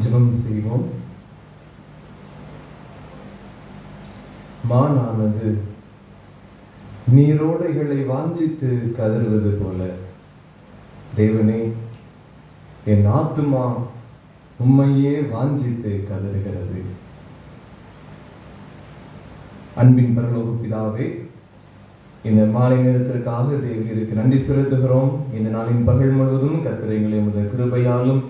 ஜெபம் செய்வோம். மானானது நீரோடைகளை வாஞ்சித்து கதறுவது போல, தேவனே, என் ஆத்துமா உம்மையே வாஞ்சித்து கதறுகிறது. அன்பின் பரலோக பிதாவே, இந்த மாலை நேரத்திற்காக தேவனுக்கு நன்றி செலுத்துகிறோம். இந்த நாளின் பகல் முழுவதும் கர்த்தர் எங்களை உமது கிருபையாலும்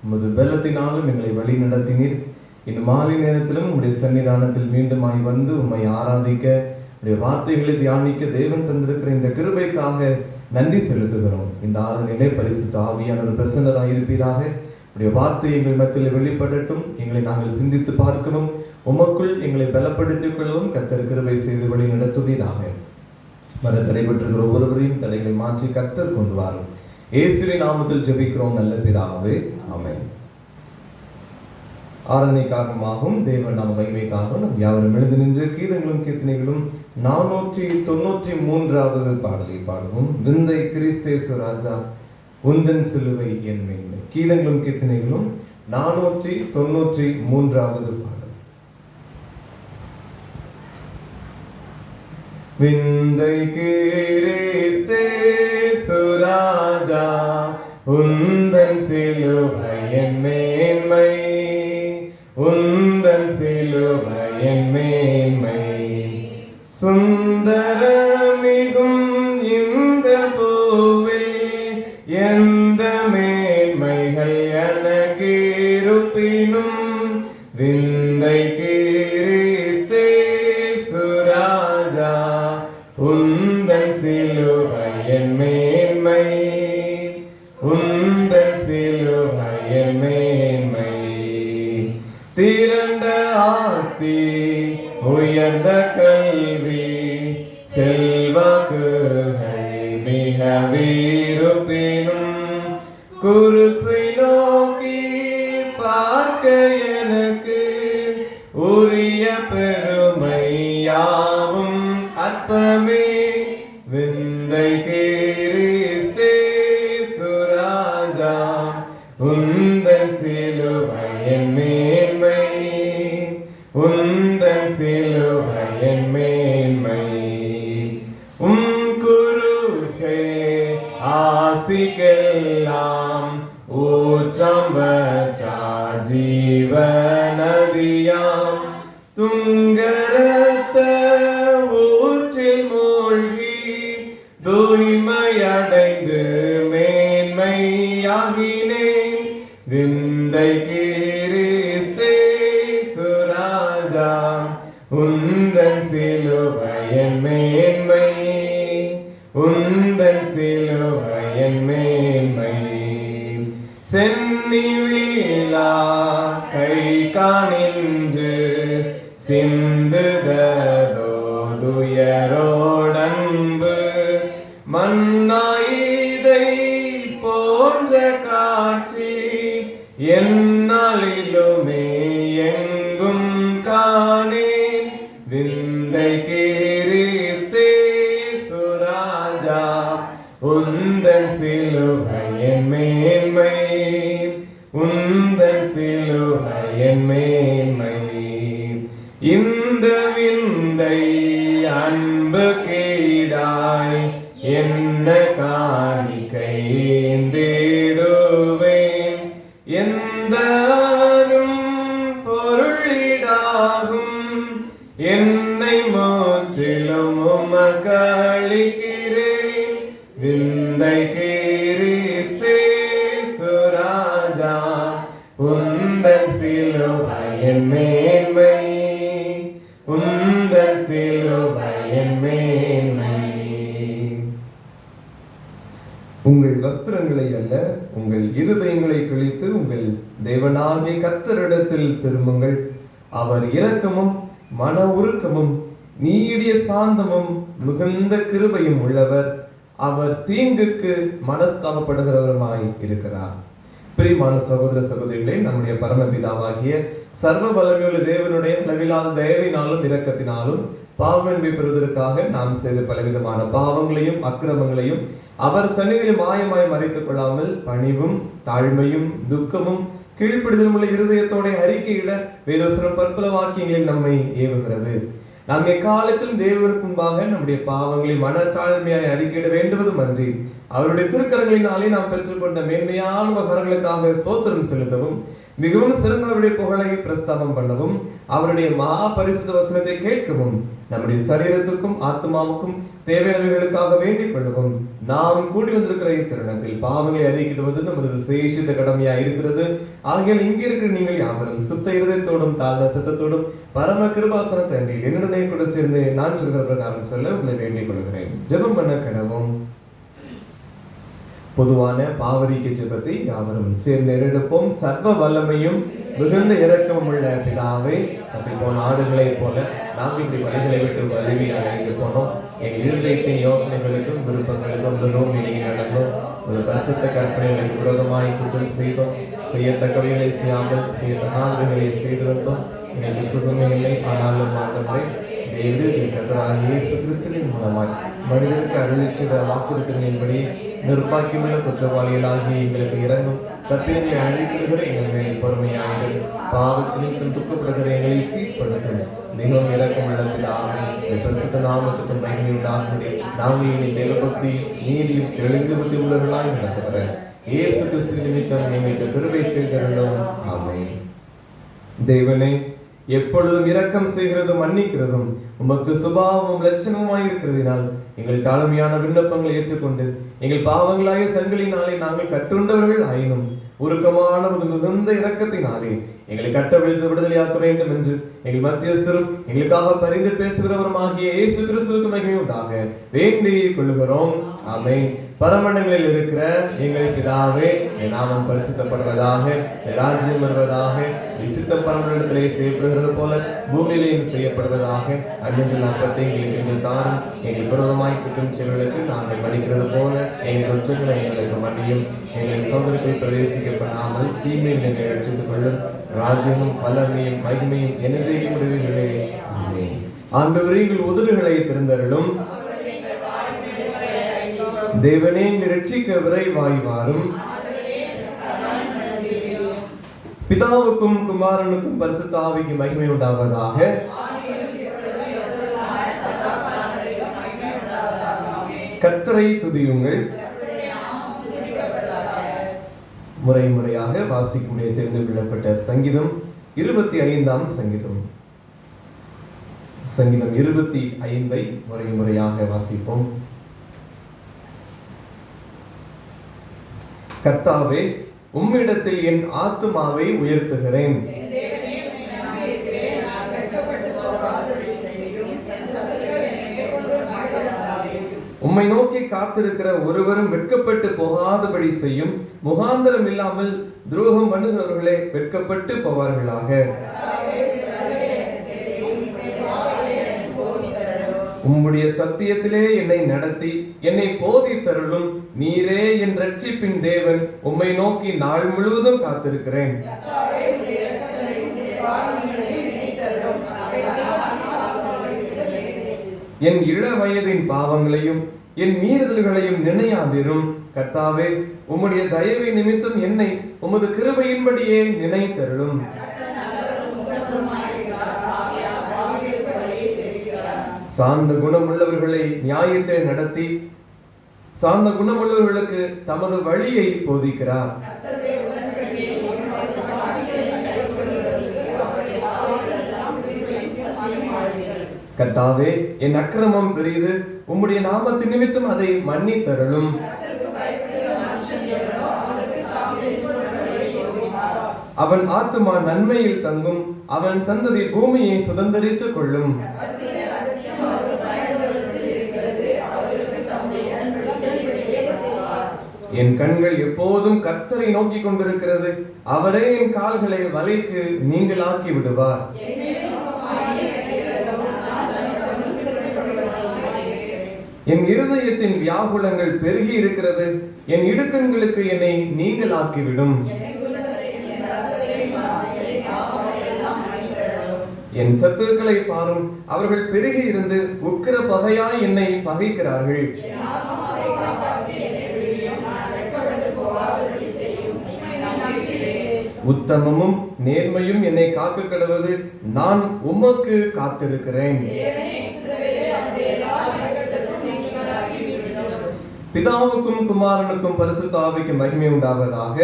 உமது பலத்தினாலும் எங்களை வழி நடத்தினீர். இந்த மாலை நேரத்திலும் உம்முடைய சன்னிதானத்தில் மீண்டுமாய் வந்து உம்மை ஆராதிக்க, உடைய வார்த்தைகளை தியானிக்க தேவன் தந்திருக்கிற இந்த கிருபைக்காக நன்றி செலுத்துகிறோம். இந்த ஆராதனையிலே பரிசுத்த ஆவியானவர் பிரசன்னராக இருப்பீராக. உடைய வார்த்தை எங்கள் மத்தியில் வெளிப்படட்டும். எங்களை நாங்கள் சிந்தித்து பார்க்கவும், உமக்குள் எங்களை பலப்படுத்திக் கொள்ளவும் கர்த்தர் கிருபை செய்து வழி நடத்துவீராக. தடைபெற்றிருக்கிற ஒவ்வொருவரையும் தடைகளை மாற்றி கர்த்தர் கொண்டு வாரும். இயேசுவின் நாமத்தில் ஜெபிக்கிறோம் நல்ல பிதாவே, ஆமென். ஆராதனைக்காகவும் தேவன் நாம மகிமைக்காகவும் நம் யாவரும் எழுந்து நின்று கீதங்களும் கீர்த்தனைகளும் 493வது பாடலை பாடுவோம். விந்தை கிறிஸ்தேசு ராஜா உந்தன் சிலுவை என் மேன்மை. கீதங்களும் கீர்த்தனைகளும் 493வது பாடல். விந்தை கிறிஸ்தேசு ராஜா உந்தன் சிலுவை என் மேன்மை, உந்தன் சிலுவை என் மேன்மை. சுந்தரமிகும் இந்த பூவில் எந்த மேன்மைகள் எனக்கு இருப்பினும், விந்தை கிறிஸ்தேசு ராஜா உந்தன் சிலுவை என் மேன்மை, உந்தன் சிலுவை என் மேன்மை. திரண்ட ஆஸ்தி, உயர்ந்த கல்வி, செல்வாக்குகள் மிக வீருப்பினும், குருசை நோக்கி பார்க்க எனக்கு உரிய பெருமை யாவும் அற்பமே. விந்தை கிறிஸ்தேசு ராஜா உந்தன் சிலுவை என் மேன்மை, உந்தன் சிலுவை என் மேன்மை. குருசே ஆசிக்கெல்லாம் ஊற்றம்பற்றா ஜீவநதியாம், துங்கரத்த ஊற்றில் மூழ்கி தூய்மையடைந்து மேன்மையாகினேன். விந்தை கிறிஸ்தேசு ராஜா உந்தன் சிலுவை என் மேன்மை, உந்தன் சிலுவை என் மேன்மை. சென்னி வீழா கை காணின்று சிந்துததோ துயரோடன்பு, மன்னாயிதை போன்ற காட்சி என்னாலிலுமே எங்கும் காணேன். விந்தை கிறிஸ்தேசு ராஜா உந்தன் சிலுவை என் மேன்மை, உந்தன் சிலுவை என் மேன்மை. இந்த விந்தை அன்பு கீடாய் என்ன காணிக்கை தேடுவேன், எந்த பொருளிடாகும் என்னை முற்றிலும் உமக்களிக்கிறேன். விந்தை கிறிஸ்தேசு ராஜா உந்தன் சிலுவை என் மேன்மை, உந்தன் சிலுவை என் மேன்மை. உங்கள் வஸ்திரங்களை அல்ல, உங்கள் இருதயங்களை கிழித்து உங்கள் தேவனாகிய கர்த்தரிடத்தில் திரும்புங்கள். அவர் இரக்கமும் மன உருக்கமும் நீடிய சாந்தமும் மிகுந்த கிருபையும் உள்ளவர். அவர் தீங்குக்கு மனஸ்தாபப்படுகிறவருமாய் இருக்கிறார். பிரியமான சகோதர சகோதரிகளே, நம்முடைய பரமபிதாவாகிய சர்வ வல்லமையுள்ள தேவனுடைய அளவிலான தயவினாலும் இரக்கத்தினாலும் பாவமன்மை பெறுவதற்காக நாம் செய்த பலவிதமான பாவங்களையும் அக்கிரமங்களையும் அவர் சந்நிதியில் மாயமாய் மறைத்துக் கொள்ளாமல் பணிவும் தாழ்மையும் துக்கமும் கீழ்ப்படிதல் உள்ள இருதயத்தோட அறிக்கையிட வேதவசனம் பற்பல வாக்கியங்களில் நம்மை ஏவுகிறது. நாம் எக்காலத்திலும் தேவனுக்கு முன்பாக நம்முடைய பாவங்களை மனத்தாழ்மையாய் அறிக்கையிட வேண்டுவதும் அன்றி, அவருடைய திருக்கரங்களினாலே நாம் பெற்றுக்கொண்ட மேன்மையான உபகாரங்களுக்காக ஸ்தோத்திரம் செலுத்தவும், மிகவும் சிறந்தவருடைய புகழை பிரஸ்தாபம் பண்ணவும், அவருடைய மகா பரிசுத்த வசனத்தை கேட்கவும், நம்முடைய சரீரத்துக்கும் ஆத்மாவுக்கும் தேவையானவர்களுக்காக வேண்டிக் கொள்ளவும் நாம் கூடி வந்திருக்கிற இத்தருணத்தில் பாவங்களை அறிக்கிடுவது நமது விசேஷித்த கடமையாக இருக்கிறது. ஆகியால் இங்கிருக்கிற நீங்கள் யாவரும் சுத்த இருதயத்தோடும் தாழ்ந்த சத்தத்தோடும் பரம கிருபாசனத்தை அன்றில் என்னுடனே கூட சேர்ந்து நான் சொல்கிற பிரகாரம் சொல்ல உங்களை வேண்டிக் கொள்கிறேன். ஜெபம் பண்ண கிடவும். பொதுவான பாவரிக்கை ஜெபத்தை யாவரும் சேர்ந்து எடுப்போம். சர்வ வல்லமையும் மிகுந்த இரக்கமும் உள்ள பிதாவே, தப்பிப்போன ஆடுகளைப் போல நாம் இப்படி வழிகளை விட்டு வலிமையாக அடைந்து போனோம். எங்கள் இருதயத்தின் யோசனைகளுக்கும் விருப்பங்களுக்கும் நோக்கி நடந்தோம். ஒரு பரிசுத்த கற்பனைகளுக்கு விரோதமாய் குற்றம் செய்தோம். செய்யத்தக்கவைகளை செய்யாமல் செய்யத்தகாதவைகளை செய்து வந்தோம். எங்களுக்கு சுகமே இல்லை. ஆனாலும் ஆண்டவரே, இயேசு கிறிஸ்துவின் மூலமாய் மனிதருக்கு அருளிச்சத வாக்குறுதிகளின்படி நிர்பாக்கியமுள்ள குற்றவாளிகளாகி எங்களுக்கு இறங்கும். தப்பியங்களை அழிக்கிடுகிற எங்கள் மேல் பொறுமையாயிரு. பாவத்திலும் துக்கப்படுகிற எங்களை சீர்படுத்தும். மிகவும் இறக்கமுள்ள பிதாவே, பரிசுத்த நாமத்துக்கும் மகிமை உண்டாகும்படி நாங்கள் இனி தேவபக்தி நீதியும் தெளிந்து புத்தி உள்ளவர்களாய் நடத்துகிற இயேசு கிறிஸ்து நிமித்தம் எங்களுக்கு கிருபை செய்திருந்தோம். ஆமென். தேவனே, எப்பொழுதும் இரக்கம் செய்கிறதும் மன்னிக்கிறதும் உமக்கு சுபாவமும் லட்சணமாய் இருக்கிறதினால் எங்கள் தாழ்மையான விண்ணப்பங்களை ஏற்றுக்கொண்டு எங்கள் பாவங்களாய சங்கிலினாலே நாங்கள் கட்டுண்டவர்கள் ஆயினும் உருக்கமான ஒரு மிகுந்த இரக்கத்தினாலே எங்களை கட்டவிழ்த்து விடுதலையாக்க வேண்டும் என்று எங்கள் மத்தியஸ்தரும் எங்களுக்காக பரிந்து பேசுகிறவரும் ஆகிய இயேசு கிறிஸ்துவுக்கு மகிமை உண்டாக வேண்டிக் கொள்ளுகிறோம். ஆமென். பரமண்டங்களில் இருக்கிற எங்கள் பிதாவே, என் நாமம் பரிசுத்தப்படுவதாக, ராஜ்யம் வருவதாக, விசித்த பரமண்டலத்திலே செய்யப்படுகிறது போல பூமியிலேயும் செய்யப்படுவதாக. அன்பில் அப்பத்தை எங்களுக்கு தாரும். எங்கள் விரோதமாய் குற்றம் செயல்களுக்கு நாங்கள் மதிக்கிறது போல எங்கள் குற்றங்களை எங்களுக்கு மன்னியும். எங்களை சோதனைக்குள் பிரவேசிக்கப்படாமல் தீமையை ரட்சித்துக் கொள்ளும். ராஜ்யமும் வல்லமையும் மகிமையும் என்னைக்கு முடிவுகளே. ஆண்டவரே, எங்கள் உதடுகளை திறந்தருளும். தேவனே, எங்களை ரட்சிக்க விரைவாய் வாரும். பிதாவுக்கும் குமாரனுக்கும் பரிசுத்த ஆவிக்கும் மகிமை உண்டாவதாக. கர்த்தரை துதியுங்கள். முறை முறையாக வாசிக்கும்படியே தெரிந்து கொள்ளப்பட்ட சங்கீதம் 25ஆம் சங்கீதம். சங்கீதம் 25ஐ முறை முறையாக வாசிப்போம். கர்த்தாவே, உம்மிடத்தில் என் ஆத்துமாவை உயர்த்துகிறேன். உம்மை நோக்கி காத்திருக்கிற ஒருவரும் வெட்கப்பட்டு போகாதபடி செய்யும். முகாந்திரம் இல்லாமல் துரோகம் பண்ணுகிறவர்களே வெட்கப்பட்டு போவார்களாக. உம்முடைய சத்தியத்திலே என்னை நடத்தி என்னை போதித்தருளும். நீரே என் ரட்சிப்பின் தேவன். உம்மை நோக்கி நாள் முழுவதும் காத்திருக்கிறேன். என் இள வயதின் பாவங்களையும் என் மீறுதல்களையும் நினையாதிரும். கர்த்தாவே, உம்முடைய தயவை நிமித்தம் என்னை உமது கிருபையின்படியே நினைத்தருளும். சாந்த குணமுள்ளவர்களை நியாயத்தை நடத்தி சாந்த குணமுள்ளவர்களுக்கு தமது வழியை போதிக்கிறார். கர்த்தாவே, என் அக்கிரமம் பெரிது. உம்முடைய நாமத்தின் நிமித்தம் அதை மன்னித்தருளும். அவன் ஆத்துமா நன்மையில் தங்கும். அவன் சந்ததி பூமியை சுதந்தரித்துக் கொள்ளும். என் கண்கள் எப்போதும் கர்த்தரை நோக்கி கொண்டிருக்கிறது. அவரே என் கால்களை வலைக்கு நீங்களாக்கி விடுவார். என் இருதயத்தின் வியாகுலங்கள் பெருகி இருக்கிறது. என் இடுக்கண்களுக்கு என்னை நீங்களாக்கிவிடும். என் சத்துருக்களை பாரும். அவர்கள் பெருகி இருந்து உக்கிர பகையாய் என்னை பகைக்கிறார்கள். உத்தமமும் நேர்மையும் என்னை காக்க கடவது, நான் உமக்கு காத்திருக்கிறேன். பிதாவுக்கும் குமாரனுக்கும் பரிசுத்த ஆவிக்கும் மகிமை உண்டாவதாக.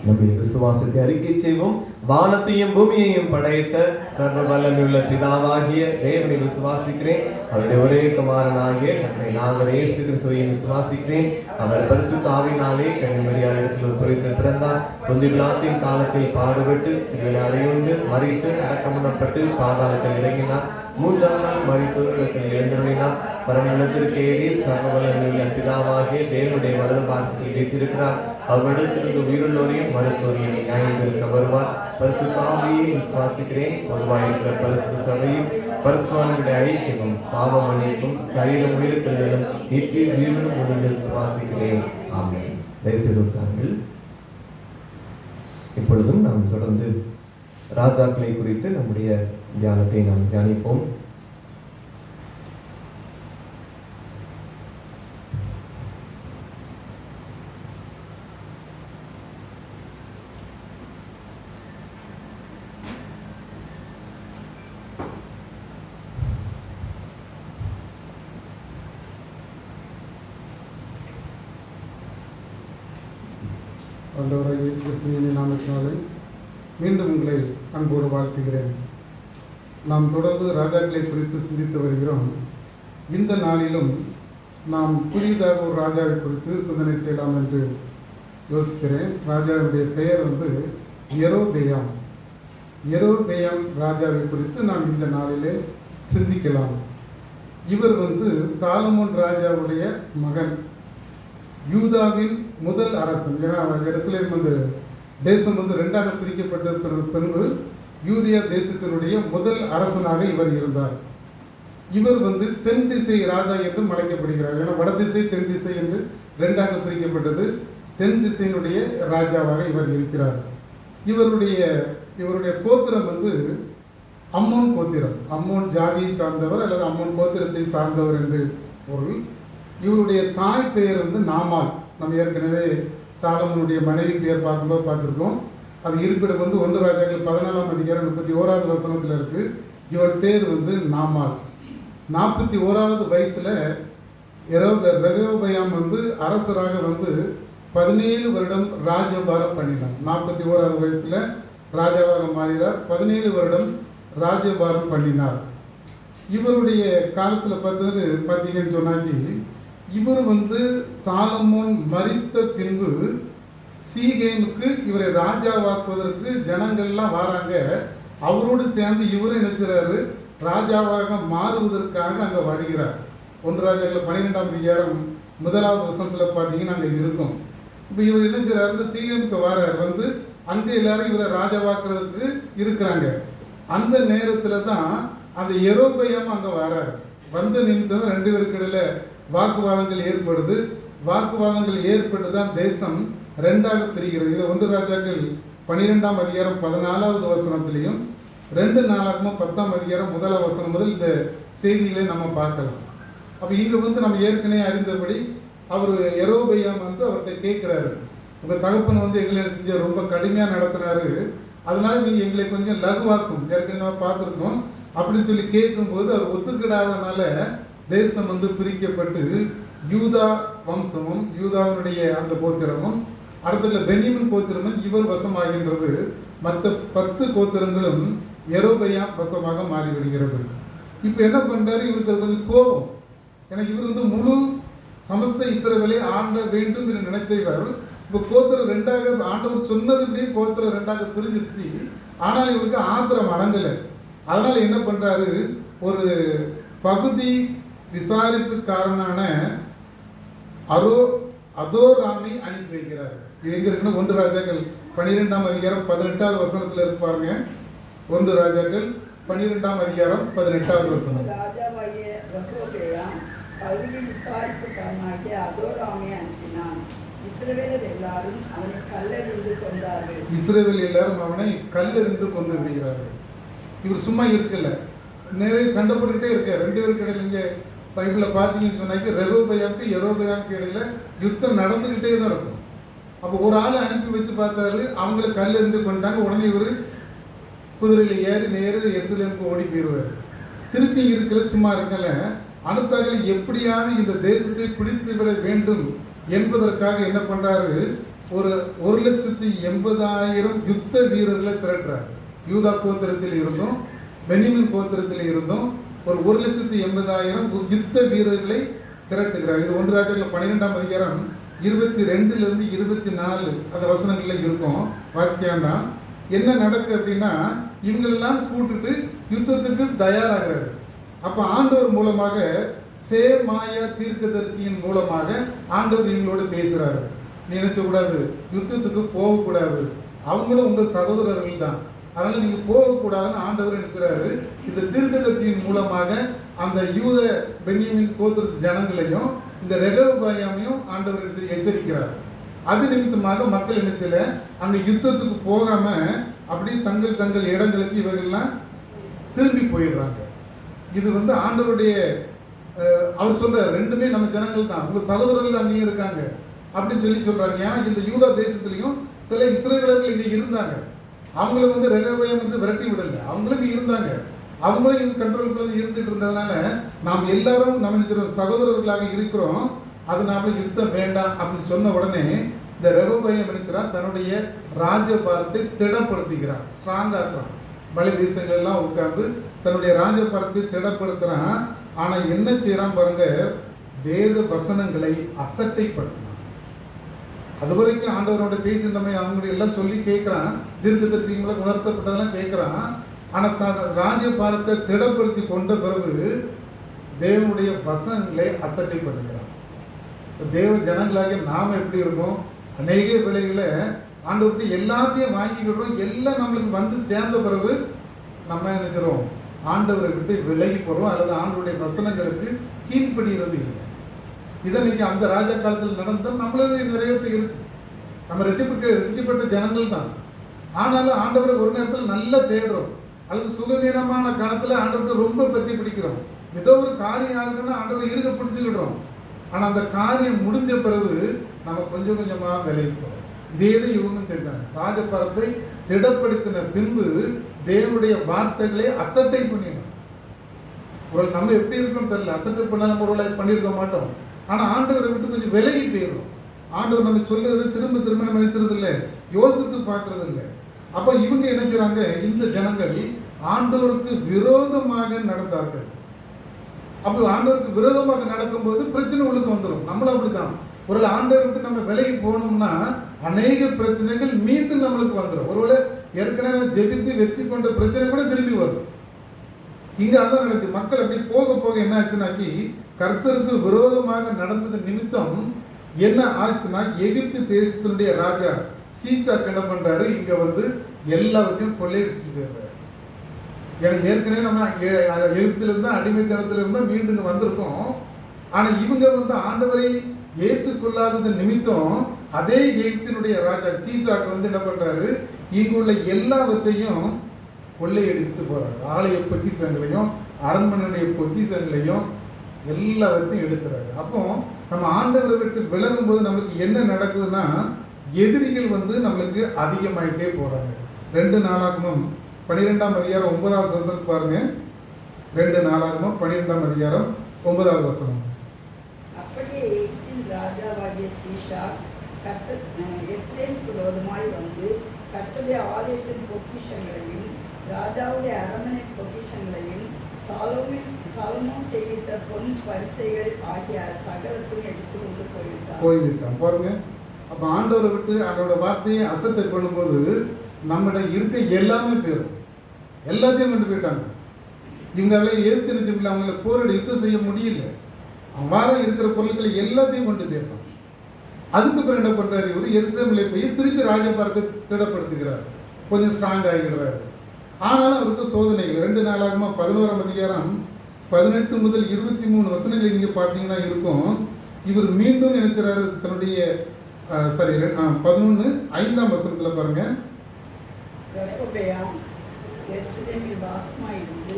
நம்முடைய விசுவாசத்தை அறிக்கை செய்வோம். வானத்தையும் பூமியையும் படைத்த சர்வ வல்லமையுள்ள பிதாவாகிய தேவனை விசுவாசிக்கிறேன். அவருடைய ஒரே குமாரனாகிய நம்மை நாங்கள் இயேசு கிறிஸ்துவை விசுவாசிக்கிறேன். அவர் பரிசுத்த ஆவியினாலே கன்னிமரியாள் இடத்தில் குறித்து பிறந்தார். பொந்து பிலாத்தின் காலத்தில் பாடுபட்டு சிலுவையில் அறையுண்டு மரித்து அடக்கமுடப்பட்டு பாதாளத்தில் இறங்கினார். மூன்றாம் நாள் மரித்தோரிடத்தில் எழுந்தருளினார். பரமண்டலத்திற்கு ஏறி சர்வ வல்லமையுள்ள பிதாவாகிய தேவனுடைய வலது பார்சத்தில் வீற்றிருக்கிறார். அவரிடத்திலிருந்து உயிருள்ளோரையும் மருத்துவரையும் நியாயத்திருக்க வருவார். பரிசுத்த ஆவியை விசுவாசிக்கிறேன். ஒருவாயிருக்கிற பரிசுத்த சபையும் பரிசுத்தவான்களுடைய ஐக்கியமும் பாவ மன்னிப்பும் சரீரம் உயிர்த்தெழுதலும் நித்திய ஜீவனும் உண்டு விசுவாசிக்கிறேன். ஆமென். தயவுசெய்து இப்பொழுதும் நாம் தொடர்ந்து ராஜாக்களை குறித்து நம்முடைய தியானத்தை நாம் தியானிப்போம். ஆண்டவராகிய இயேசு கிறிஸ்துவின் நாமத்தினாலே மீண்டும் உங்களை அன்போடு வாழ்த்துகிறேன். நாம் தொடர்ந்து ராஜாக்களை குறித்து சிந்தித்து வருகிறோம். இந்த நாளிலும் நாம் புதிதாக ஒரு ராஜாவை குறித்து சிந்தனை செய்யலாம் என்று யோசிக்கிறேன். ராஜாவுடைய பெயர் யெரொபெயாம். யெரொபெயாம் ராஜாவை குறித்து நாம் இந்த நாளிலே சிந்திக்கலாம். இவர் சாலமோன் ராஜாவுடைய மகன், யூதாவின் முதல் அரசன். ஏன்னா எருசலேம் தேசம் ரெண்டாக பிரிக்கப்பட்ட பின்பு யூதியா தேசத்தினுடைய முதல் அரசனாக இவர் இருந்தார். இவர் தென் திசை ராஜா என்றும் அழைக்கப்படுகிறார். ஏன்னா வட திசை தென் திசை என்று ரெண்டாக பிரிக்கப்பட்டது. தென் திசையினுடைய ராஜாவாக இவர் இருக்கிறார். இவருடைய கோத்திரம் அம்மோன் கோத்திரம். அம்மோன் ஜாதியை சார்ந்தவர் அல்லது அம்மோன் கோத்திரத்தை சார்ந்தவர் என்று பொருள். இவருடைய தாய் பெயர் நாமால். நம்ம ஏற்கனவே சாலமோனுடைய மனைவி பெயர் பார்க்கும்போது பார்த்துருக்கோம். அது இருப்பிடம் 1 ராஜாக்கள் 14ஆம் அதிகாரம் 31வது வசனத்தில் இருக்கு. இவர் பேர் நாமால். 41வது வயசுல ரெகொபெயாம் அரசராக 17 வருடம் ராஜ்யபாரம் பண்ணினார். 41வது வயசுல ராஜாவாக மாறினார். 17 வருடம் ராஜ்யபாரம் பண்ணினார். இவருடைய காலத்தில் பார்த்தீங்கன்னு சொன்னாக்கி இவர் சாலமோன் மரித்த பின்பு சீகேமுக்கு இவரை ராஜாவாக்குவதற்கு ஜனங்கள்லாம் வராங்க. அவரோடு சேர்ந்து இவரும் என்ன செய்றாரு, ராஜாவாக மாறுவதற்காக அங்கே வருகிறார். 1 ராஜாக்கள் 12ஆம் அதிகாரம் 1வது வசனத்தில் பார்த்தீங்கன்னா அங்கே இருக்கும். இப்போ இவர் என்ன செய்றாரு, சீகேமுக்கு வரார். அங்கே எல்லாரும் இவரை ராஜாவாக்குறதுக்கு இருக்கிறாங்க. அந்த நேரத்தில் தான் அந்த யெரொபெயாம் அங்கே வராரு. நிமித்தம் 2 பேருக்கு இடையில வாக்குவாதங்கள் ஏற்படுது. வாக்குவாதங்கள் ஏற்பட்டு தான் தேசம் 2ஆக பிரிகிறது. இது 1 ராஜாக்கள் 12ஆம் அதிகாரம் 14வது வசனத்திலையும் 2 நாளாகமும் 10ஆம் அதிகாரம் 1வது வசனம் முதல் இந்த செய்திகளை நம்ம பார்க்கலாம். அப்போ இங்கே நம்ம ஏற்கனவே அறிந்தபடி அவர் யெரொபெயாம் அவர்கிட்ட கேட்குறாரு, உங்கள் தகப்பன் எங்களை என்ன செஞ்ச ரொம்ப கடுமையாக நடத்தினாரு, அதனால நீங்கள் எங்களை கொஞ்சம் லகுவாக்கும், ஏற்கனவே பார்த்துருக்கோம் அப்படின்னு சொல்லி கேட்கும்போது அவர் ஒத்துக்கிடாதனால தேசம் பிரிக்கப்பட்டு யூதா வம்சமும் யூதாவினுடைய அந்த கோத்திரமும் அடுத்த பென்யமின் கோத்திரமும் இவர் வசமாகின்றது. மற்ற 10 கோத்திரங்களும் யெரொபெயாம் வசமாக மாறிவிடுகிறது. இப்போ என்ன பண்ணுறாரு, இவருக்கு அது கொஞ்சம் கோபம். ஏன்னா இவர் முழு சமஸ்த இஸ்ரவேலை ஆண்ட வேண்டும் என்று நினைத்தவர். இப்போ கோத்திரம் 2ஆக ஆண்டவர் சொன்னதுபடியே கோத்திரம் 2ஆக பிரிஞ்சிருச்சு. ஆனால் இவருக்கு ஆத்திரம் அடங்கலை. அதனால என்ன பண்றாரு, ஒரு பகுதி விசாரிப்புக்காரனான அதோராமை அனுப்பி வைக்கிறார். இது எங்க இருக்குன்னா 1 ராஜாக்கள் 12ஆம் அதிகாரம் 18வது வசனத்துல இருக்கு பாருங்க. 1 ராஜாக்கள் 12ஆம் அதிகாரம் 18வது வசனம். ராஜாவாகிய ரெகொபெயாம் பகுதி விசாரிப்புக்காரனாகிய அதோராமை அனுப்பினான். இஸ்ரவேலர் எல்லாரும் அவனை கல்லெறிந்து கொண்டார்கள். இஸ்ரவேல் எல்லாரும் அவனை கல்லெறிந்து கொண்டு விடுகிறார்கள். இவர் சும்மா இருக்கல, நிறைய சண்டை போட்டுக்கிட்டே இருக்கார். 2 பேருக்கு இடையில இங்கே பைபிளில் பார்த்தீங்கன்னு சொன்னாக்கி ரெகோபயாமுக்கு எரோபயாமுக்கு இடையில யுத்தம் நடந்துக்கிட்டே தான் இருக்கும். அப்போ ஒரு ஆளை அனுப்பி வச்சு பார்த்தாரு, அவங்கள கல் இருந்து கொண்டாங்க. உடனே இவர் குதிரையில் ஏறி நேரு எருசலேமுக்கு ஓடி போயிடுவார். திருப்பி இருக்கல சும்மா இருக்கல, அடுத்தார்கள் எப்படியாவது இந்த தேசத்தை பிடித்து விட வேண்டும் என்பதற்காக என்ன பண்றாரு, ஒரு 1,80,000 யுத்த வீரர்களை திரட்டுறார். யூதா கோத்திரத்தில் இருந்தும் பென்யமீன் கோத்திரத்தில் இருந்தும் ஒரு 1,80,000 யுத்த வீரர்களை திரட்டுகிறார். இது 1 ராஜாக்கள் 12ஆம் அதிகாரம் 22 24 அந்த வசனங்கள்ல இருக்கும். வாசிக்காண்டா என்ன நடக்கு அப்படின்னா, இவங்களெல்லாம் கூட்டுட்டு யுத்தத்துக்கு தயாராகிறாரு. அப்ப ஆண்டவர் மூலமாக சேமாயா தீர்க்கதரிசியின் மூலமாக ஆண்டவர் இவங்களோட பேசுறாரு. நீ என்ன செய்யக்கூடாது, யுத்தத்துக்கு போகக்கூடாது, அவங்களும் உங்க சகோதரர்கள் தான், அதனால நீங்க போகக்கூடாதுன்னு ஆண்டவர் என்ன செய்றாரு, இந்த தீர்க்கதரிசியின் மூலமாக அந்த யூத பென்யமீன் கோத்திரத்து ஜனங்களையும் இந்த ரெகோபயாமையும் ஆண்டவர் எச்சரிக்கிறார். அது நிமித்தமாக மக்கள் என்ன செய்யல, அங்க யுத்தத்துக்கு போகாம அப்படியே தங்கள் தங்கள் இடங்களுக்கு இவர்கள்லாம் திரும்பி போயிடுறாங்க. இது ஆண்டவருடைய அவர் சொல்றாரு, ரெண்டுமே நம்ம ஜனங்கள் தான், உங்க சகோதரர்கள் அங்கேயும் இருக்காங்க அப்படின்னு சொல்லி சொல்றாங்க. ஏன்னா இந்த யூதா தேசத்துலையும் சில இஸ்ரவேலர்கள் இங்க இருந்தாங்க. அவங்கள ரெகோபயாம் விரட்டி விடல, அவங்களுக்கு இருந்தாங்க, அவங்களும் கண்ட்ரோலுக்குள்ள இருந்துட்டு இருந்ததுனால நாம் எல்லாரும் நம்ம சகோதரர்களாக இருக்கிறோம், அதனால யுத்தம் வேண்டாம் அப்படின்னு சொன்ன உடனே இந்த ரெகோபயாம் நினைச்சார், தன்னுடைய ராஜ்யபாரத்தை திடப்படுத்திக்கிறான், ஸ்ட்ராங் ஆக்குறான். மலை தேசங்கள் எல்லாம் உட்கார்ந்து தன்னுடைய ராஜ்யபாரத்தை திடப்படுத்துறான். ஆனா என்ன செய்யறான் பாருங்க, வேத வசனங்களை அசட்டை படுத்தினான். அது வரைக்கும் ஆண்டவரோட பேசினமே அவங்களுடைய எல்லாம் சொல்லி கேட்கிறான், தீர்க்கதரிசிகளை உணர்த்தப்பட்டதெல்லாம் கேட்கிறான். ஆனா தான் ராஜ்யபாரத்தை திடப்படுத்தி கொண்ட பிறகு தேவனுடைய வசனங்களை அசட்டை பண்ணுகிறான். தேவ ஜனங்களாக நாம எப்படி இருக்கோம், அநேக விலைகளை ஆண்டவர்கிட்ட எல்லாத்தையும் வாங்கிக்கிடுறோம், எல்லாம் நம்மளுக்கு சேர்ந்த பிறகு நம்ம என்ன செய்றோம், ஆண்டவரை விட்டு விலகி போறோம், அல்லது ஆண்டவருடைய வசனங்களுக்கு கீழ்ப்படுகிறது இல்லை. இதை நீங்க அந்த ராஜா காலத்தில் நடந்தால் நம்மளே நிறைய பேர் இருக்கு. நம்ம ரசிக்கப்பட்ட ஜனங்கள் தான், ஆனாலும் ஆண்டவரை ஒரு நேரத்தில் நல்லா தேடுறோம், அல்லது சுகவீனமான காலத்தில் ஆண்டவரை ரொம்ப பற்றி பிடிக்கிறோம். ஏதோ ஒரு காரியம் ஆகுதுன்னா ஆண்டவரை இருக்க பிடிச்சுக்கிடுறோம். ஆனால் அந்த காரியம் முடிஞ்ச பிறகு நம்ம கொஞ்சம் கொஞ்சமாக விலகி போகிறோம். இதே தான் இவங்களும் செஞ்சாங்க. ராஜபாரத்தை திடப்படுத்தின பின்பு தேவனுடைய வார்த்தைகளை அசட்டை பண்ணிடணும். ஒரு நம்ம எப்படி இருக்கோம்னு தெரியல, அசட்டை பண்ணாலும் பொருளை பண்ணியிருக்க மாட்டோம். ஆனால் ஆண்டவரை விட்டு கொஞ்சம் விலகி போயிடும். ஆண்டவர் நம்ம சொல்றது திரும்ப திரும்ப நம்ம நினைச்சது இல்லை, யோசித்து பார்க்கறது இல்லை. அப்போ இவங்க என்ன செய்றாங்க, இந்த ஜனங்கள் ஆண்டவருக்கு விரோதமாக நடந்தார்கள். அப்போ ஆண்டவருக்கு விரோதமாக நடக்கும்போது பிரச்சனை உள்ளுக்கு வந்துடும். நம்மளும் அப்படித்தான், ஒரு ஆண்டவரை விட்டு நம்ம விலகி போகணும்னா அநேக பிரச்சனைகள் மீண்டும் நம்மளுக்கு வந்துடும். ஒருவேளை ஏற்கனவே ஜெபித்து வெற்றி கொண்ட பிரச்சனை கூட திரும்பி வரும். இங்க அதான் நடக்குது. மக்கள் அப்படி போக போக என்ன ஆச்சுனாக்கி, கர்த்தருக்கு விரோதமாக நடந்தது நிமித்தம் என்ன ஆச்சுன்னா, எகிப்து தேசத்தினுடைய ராஜா சீசாக் என்ன பண்றாரு, இங்க எல்லாத்தையும் கொள்ளையடிச்சுட்டு போயிடுறாரு. ஏன்னா ஏற்கனவே நம்ம எகிப்திலிருந்து அடிமைத்தனத்திலிருந்து மீண்டும் இங்க வந்திருக்கோம். ஆனா இவங்க ஆண்டவரை ஏற்றுக்கொள்ளாதது நிமித்தம் அதே எகிப்தினுடைய ராஜா சீசாக் என்ன பண்றாரு, இங்குள்ள எல்லாவற்றையும் கொள்ளையடித்துட்டு போறாரு. ஆலய பொக்கிஷங்களையும் அரண்மனையுடைய பொக்கிஷங்களையும் எல்லாத்தையும் எடுக்கிறாரு. அப்போ நம்ம ஆண்டவரை விட்டு விலகும் போது நம்மளுக்கு என்ன நடக்குதுன்னா, எதிரிகள் நம்மளுக்கு அதிகமாயிட்டே போறாங்க. 2 நாளாகமம் 12ஆம் அதிகாரம் 9வது வசனம் பாருங்க. 2 நாளாகமம் 12ஆம் அதிகாரம் 9வது வசனம். அப்படியே எகிப்தின் ராஜாவாகிய சீஷாக் எருசலேமுக்கு விரோதமாய் வந்து கர்த்தருடைய ஆலயத்தின் பொக்கிஷங்களையும் ராஜாவுடைய அரண்மனை பொக்கிஷங்களையும் சாலமோன் செய்வித்த பொன் பரிசைகள் ஆகிய சகலத்தையும் எடுத்து கொண்டு போய்விட்டான் பாருங்க. அப்ப ஆண்டவரை விட்டு அவரோட வார்த்தையை அசட்டை பண்ணும்போது நம்மகிட்ட இருக்க எல்லாமே போயிடும். எல்லாத்தையும் கொண்டு போயிட்டாங்க. இவங்களால எதிர்த்து அவங்கள போராடி யுத்தம் செய்ய முடியல. அவங்க இருக்கிற பொருட்களை எல்லாத்தையும் கொண்டு போயிடலாம். அதுக்கு பிறகு என்ன பண்றாரு, இவர் எருசலேமிலே போய் திருப்பி ராஜபாரத்தை திடப்படுத்துகிறார், கொஞ்சம் ஸ்ட்ராங் ஆகிடுறாரு. ஆனாலும் அவருக்கு சோதனைகள். 2 நாளாகமம் 11ஆம் அதிகாரம் 18 முதல் 23 வசனங்களை நீங்க பார்த்தீங்கன்னா இருக்கும். இவர் மீண்டும் நினைச்சாரு தன்னுடைய 11 5ஆம் வசனத்துல பாருங்க. எருசலேமில் வாசமாயிருந்து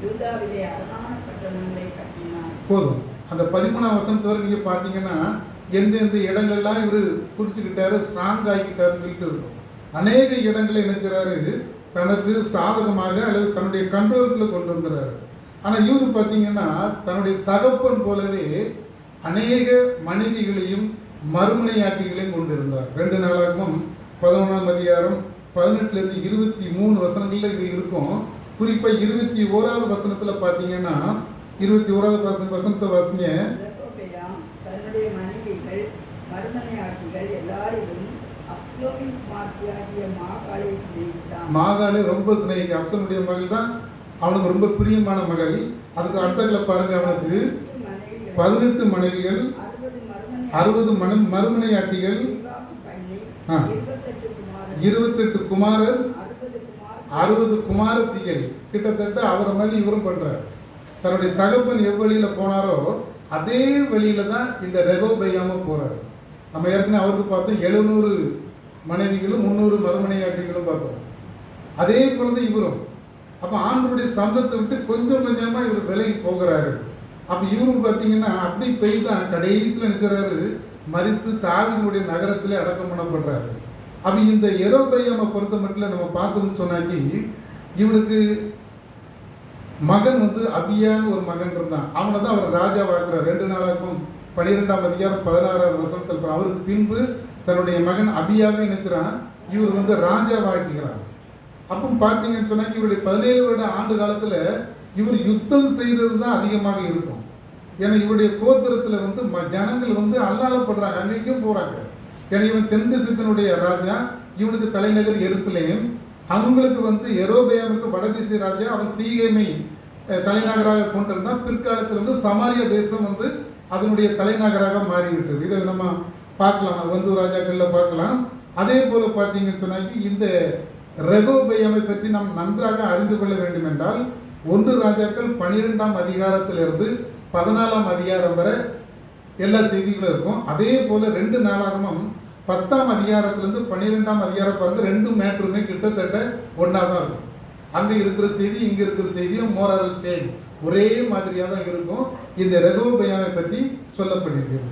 யூதாவிலே அரணான பட்டணங்களை கட்டினார். போதும். அந்த 13ஆம் வசனத்து வரை நீங்க பார்த்தீங்கன்னா எந்தெந்த இடங்கள்லாம் இவர் குறிச்சுக்கிட்டாரு, ஸ்ட்ராங் ஆகிக்கிட்டாருன்னு சொல்லிட்டு இருக்கும். அநேக இடங்களை என்ன செய்றாரு, தனக்கு சாதகமாக அல்லது தன்னுடைய கண்ட்ரோலுக்குள்ள கொண்டு வந்துடுறாரு. ஆனால் இவர் பார்த்தீங்கன்னா தன்னுடைய தகப்பன் போலவே அநேக மனைவிகளையும் மறுமனையாட்டிகளையும் கொண்டிருந்தார். 2 நாளாகவும் 11ஆம் அதிகாரம் 18லேருந்து 23 வசனங்கள்ல இது இருக்கும். குறிப்பாக 21வது வசனத்தில் பார்த்தீங்கன்னா 21வது வசனத்தை வாசிங்க. ரெகொபெயாம் தன்னுடைய மனைவிகள் மறுமனையாட்டிகள் எல்லாரிலும் அப்சலோமின் குமாரத்தியாகிய மாகாளை சிநேகித்தான். மாகாளை ரொம்ப சிநேகிக்க. அப்சலோமுடைய மகள் தான் அவனுக்கு ரொம்ப பிரியமான மகள். அதுக்கு அடுத்ததுல பாருங்க, அவனுக்கு 18 மனைவிகள், 60 மறுமனையாட்டிகள், 28 குமாரர், 60 குமாரத்திகள். கிட்டத்தட்ட அவரை மாதிரி இவரும் பண்றார். தன்னுடைய தகப்பன் எவ்வழியில போனாரோ அதே வழியில தான் இந்த ரெகொபெயாமும் போறாரு. நம்ம ஏற்கனவே அவருக்கு பார்த்தோம் 700 மனைவிகளும் 300 மறுமனையாட்டிகளும் பார்த்தோம். அதே போலதான் இவரும். அப்ப ஆண்டவருடைய சம்பத்தை விட்டு கொஞ்சம் கொஞ்சமா இவர் விலகி போகிறாரு. அப்ப இவரும் பார்த்தீங்கன்னா அப்படி போய் தான் கடைசியில் நினைச்சாரு, மரித்து தாவீதுடைய நகரத்திலே அடக்கம் பண்ணப்படுறாரு. அப்ப இந்த யெரொபெயாமை பொறுத்த மட்டும் நம்ம பார்த்தோம்னு சொன்னாக்கி, இவனுக்கு மகன் வந்து அபியான்னு ஒரு மகன் இருந்தான். அவனை தான் அவர் ராஜாவாக்குறார். 2 நாளாகவும் 12ஆம் அதிகாரம் 16வது வசனத்தில் அவருக்கு பின்பு தன்னுடைய மகன் அபியாவே நினைச்சான் இவர் வந்து ராஜாவாக்கிறார். அப்போ பார்த்தீங்கன்னு சொன்னாக்கி இவருடைய 17 வருட ஆண்டு காலத்துல இவர் யுத்தம் செய்தது தான் அதிகமாக இருக்கும். ஏன்னா இவருடைய கோத்திரத்துல வந்து ஜனங்கள் வந்து அல்லாளப்படுறாங்க, அன்னைக்கும் போறாங்க. ஏன்னா இவன் தென் தேசத்தினுடைய ராஜா, இவனுக்கு தலைநகர் எருசலேம். அவங்களுக்கு வந்து யெரொபெயாமுக்கு வடதிசை ராஜா, அவன் சீகேமை தலைநகராக கொண்டிருந்தான். பிற்காலத்தில் வந்து சமாரியா தேசம் வந்து அதனுடைய தலைநகராக மாறிவிட்டது. இதை நம்ம பார்க்கலாம், 1 ராஜாக்கள்ல பார்க்கலாம். அதே போல பார்த்தீங்கன்னு சொன்னாக்கி இந்த ரெகொபெயாமை பற்றி நாம் நன்றாக அறிந்து கொள்ள வேண்டும் என்றால் 1 ராஜாக்கள் 12ஆம் அதிகாரத்திலிருந்து 14ஆம் அதிகாரம் வரை எல்லா செய்திகளும் இருக்கும். அதே போல 2 நாளாகமும் 10ஆம் அதிகாரத்திலிருந்து 12ஆம் அதிகாரம் பாருங்க, 2 மேட்டருமே கிட்டத்தட்ட ஒன்னா தான் இருக்கும். அங்க இருக்கிற செய்தி இங்க இருக்கிற செய்தியும் மோரல் சேம், ஒரே மாதிரியா தான் இருக்கும். இந்த ரெகொபெயாமை பற்றி சொல்லப்பட்டிருக்கிறது.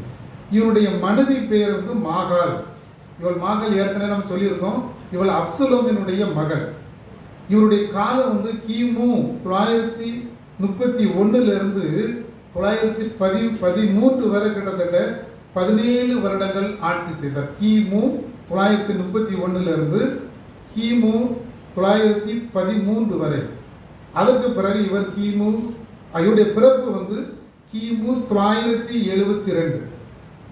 இவருடைய மனைவி பெயர் வந்து மாகாள். இவள் மாகாள் ஏற்கனவே நம்ம சொல்லியிருக்கோம். இவள் அப்சலோமினுடைய மகள். இவருடைய காலம் வந்து கிமு 931 913 வரை கிட்டத்தட்ட 17 வருடங்கள் ஆட்சி செய்தார். கிமு 931 கிமு 913 வரை. அதற்கு பிறகு இவர் இவருடைய பிறப்பு வந்து கிமு 972,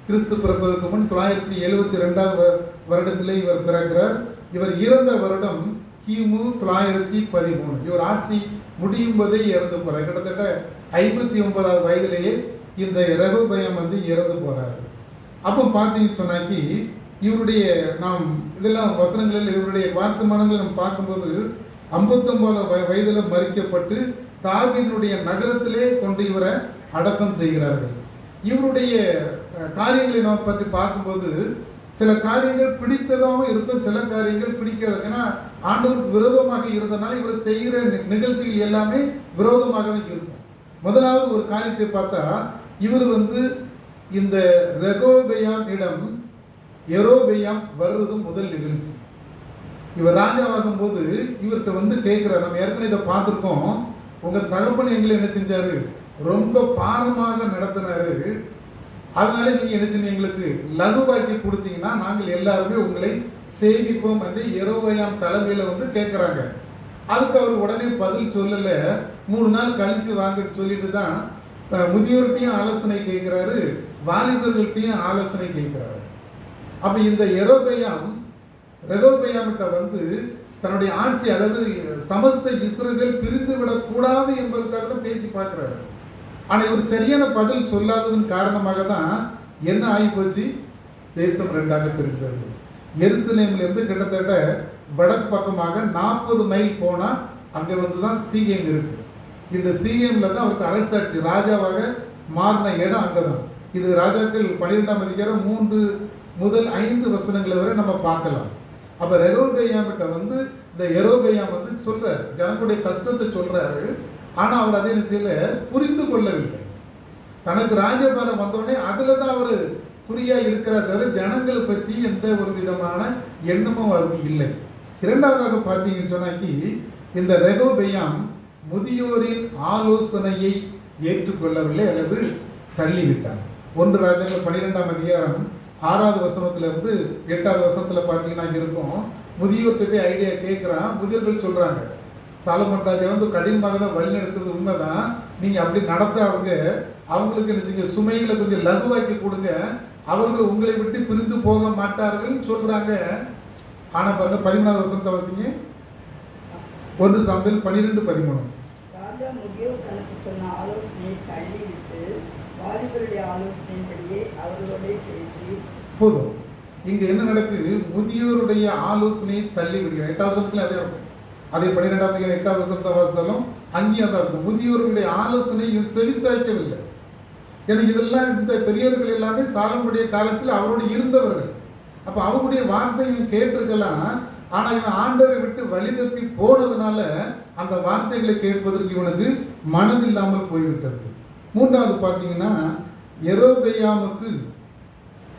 கிறிஸ்து பிறப்பதற்கு முன் 972வது வருடத்திலே இவர் பிறக்கிறார். இவர் இறந்த வருடம் கிமு 913. இவர் ஆட்சி முடியும் போதே இறந்து போறார். கிட்டத்தட்ட 59வது வயதிலேயே இந்த ரெகொபெயாம் வந்து இறந்து போறாரு. அப்போ பார்த்தீங்கன்னு சொன்னாக்கி இவருடைய நாம் இதெல்லாம் வசனங்களில் இவருடைய வார்த்தமானங்களை நம்ம பார்க்கும்போது 59வது வயதில் மறிக்கப்பட்டு தாவீதுடைய நகரத்திலே கொண்டு இவரை அடக்கம் செய்கிறார்கள். இவருடைய காரியங்களை நாம் பற்றி பார்க்கும்போது சில காரியங்கள் பிடித்ததாகவும் இருக்கும், சில காரியங்கள் பிடிக்காது. ஏன்னா ஆண்டவருக்கு விரோதமாக இருந்தனால இவர் செய்கிற நிகழ்ச்சிகள் எல்லாமே விரோதமாக தான் இருக்கும். முதலாவது ஒரு காரியத்தை பார்த்தா இவர் வந்து இந்த ரெகொபெயாம் இடம் யெரொபெயாம் வர்றது முதல் நிகழ்ச்சி. இவர் ராஜாவாகும் போது இவர்கிட்ட வந்து கேட்கிறார், நம்ம ஏற்கனவே இதை பார்த்துருக்கோம், உங்க தகப்பன் எங்களை என்ன செஞ்சாரு, ரொம்ப பாரமாக நடத்தினாரு, அதனால நீங்க என்ன செஞ்சீங்க, எங்களுக்கு லகுவாக்கி கொடுத்தீங்கன்னா நாங்கள் எல்லாருமே உங்களை சேமிப்போம் என்று யெரொபெயாம் தலைமையில வந்து கேட்கிறாங்க. அதுக்கு அவர் உடனே பதில் சொல்லல. 3 நாள் கழிச்சு வாங்கிட்டு சொல்லிட்டு தான் முதியோர்கிட்டையும் ஆலோசனை கேட்கிறாரு, வாலிபர்கள்ட்டையும் ஆலோசனை கேட்கிறாரு. அப்ப இந்த ரெகொபெயாமிட்ட வந்து தன்னுடைய ஆட்சி, அதாவது சமஸ்த இஸ்ரவேல் பிரிந்து விடக்கூடாது என்பதற்காக தான் பேசி பார்க்கிறாரு. ஆனா இவர் சரியான பதில் சொல்லாததன் காரணமாக தான் என்ன ஆகி போச்சு, தேசம் 2ஆக பிரிந்தது. எருசலேம்ல இருந்து கிட்டத்தட்ட வடக்கு பக்கமாக 40 மைல் போனா அங்க வந்துதான் சீகேம் இருக்கு. இந்த சீகேம்ல தான் அவருக்கு அரசாட்சி ராஜாவாக மாறின இடம் அங்கதான். இது ராஜாக்கள் 12ஆம் அதிகாரம் 3 முதல் 5 வசனங்களை வரை நம்ம பார்க்கலாம். அப்ப ரெகொபெயாமிட்ட வந்து இந்த யெரொபெயாம் வந்து சொல்றாரு, ஜனங்களுடைய கஷ்டத்தை சொல்றாரு. ஆனால் அவர் அதே நிச்சயில் புரிந்து கொள்ளவில்லை. தனக்கு ராஜ்யபாரம் வந்தோடனே அதில் தான் அவர் குறியாக இருக்கிறார் தவிர ஜனங்களை பற்றி எந்த ஒரு விதமான எண்ணமும் அவருக்கு இல்லை. இரண்டாவதாக பார்த்தீங்கன்னு சொன்னாக்கி இந்த ரெகோபெயாம் முதியோரின் ஆலோசனையை ஏற்றுக்கொள்ளவில்லை அல்லது தள்ளிவிட்டார். 1 ராஜாக்கள் 12ஆம் அதிகாரம் 6வது வசனத்திலிருந்து 8வது வசனத்தில் பார்த்தீங்கன்னா இருக்கும், முதியோர்கிட்ட போய் ஐடியா கேட்குறான். முதியோர்கள் சொல்கிறாங்க, சாலமன் ராஜா வந்து கடினமாக தான் வழி நடத்துறது உண்மைதான், நீங்கள் அப்படி நடத்தாதுங்க, அவங்களுக்கு என்ன செய்ய சுமைகளை கொஞ்சம் லகுவாக்கி கொடுங்க, அவர்கள் உங்களை விட்டு பிரிந்து போக மாட்டார்கள் சொல்கிறாங்க. ஆனால் பாருங்க 13வது வசனத்தை வாசிங்க. 1 சாமுவேல் 12:13. ராஜா முதியோர் தனக்கு சொன்ன ஆலோசனையை தள்ளிவிட்டு வாலிபருடைய ஆலோசனையின்படியே அவர்களோட பேசி போதும். இங்க என்ன நடக்குது? முதியோருடைய ஆலோசனையை தள்ளி விடுகிறார். 8வது வசனத்துல அதே இருக்கும். அதே 12ஆம் அதிகாரம் 8வது வசனத்தை வாசித்தாலும் அங்கேயும் தான் இருக்கும். முதியோருடைய ஆலோசனை செவிசாய்க்கவில்லை. ஏன்னா இதெல்லாம் இந்த பெரியவர்கள் எல்லாமே சாலமுடைய காலத்தில் அவரோடு இருந்தவர்கள். அப்ப அவருடைய வார்த்தை இவன் கேட்டிருக்கலாம். ஆனா இவன் ஆண்டவரை விட்டு வழி தப்பி போனதுனால அந்த வார்த்தைகளை கேட்பதற்கு இவனுக்கு மனதில்லாமல் போய்விட்டது. 3வது பார்த்தீங்கன்னா எரோபெயாமுக்கு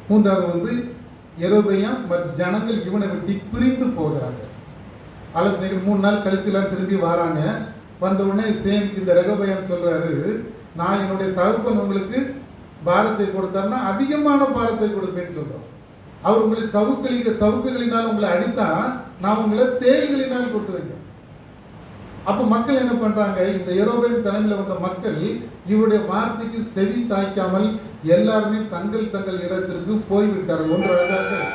3வது எரோபெயாம் மற்ற ஜனங்கள் இவனை விட்டு பிரிந்து போகிறாங்க. ஆலோசனைகள் 3 நாள் கழிச்சுலாம் திரும்பி வராங்க. வந்த உடனே சேம் இந்த ரெகோபெயாம் சொல்றாரு, நான் என்னுடைய தகப்பன் உங்களுக்கு பாரத்தை கொடுத்தாருன்னா அதிகமான பாரத்தை கொடுப்பேன்னு சொல்றோம். அவர் உங்களை சவுக்குகளினால் உங்களை அடித்தா நான் உங்களை தேள்களினால் கொட்டு வைக்கிறேன். அப்போ மக்கள் என்ன பண்றாங்க? இந்த எரோபெயாம் தலைமையில் வந்த மக்கள் இவருடைய வார்த்தைக்கு செவி சாய்க்காமல் எல்லாருமே தங்கள் தங்கள் இடத்திற்கு போய்விட்டார்கள். 1 ராஜாக்கள்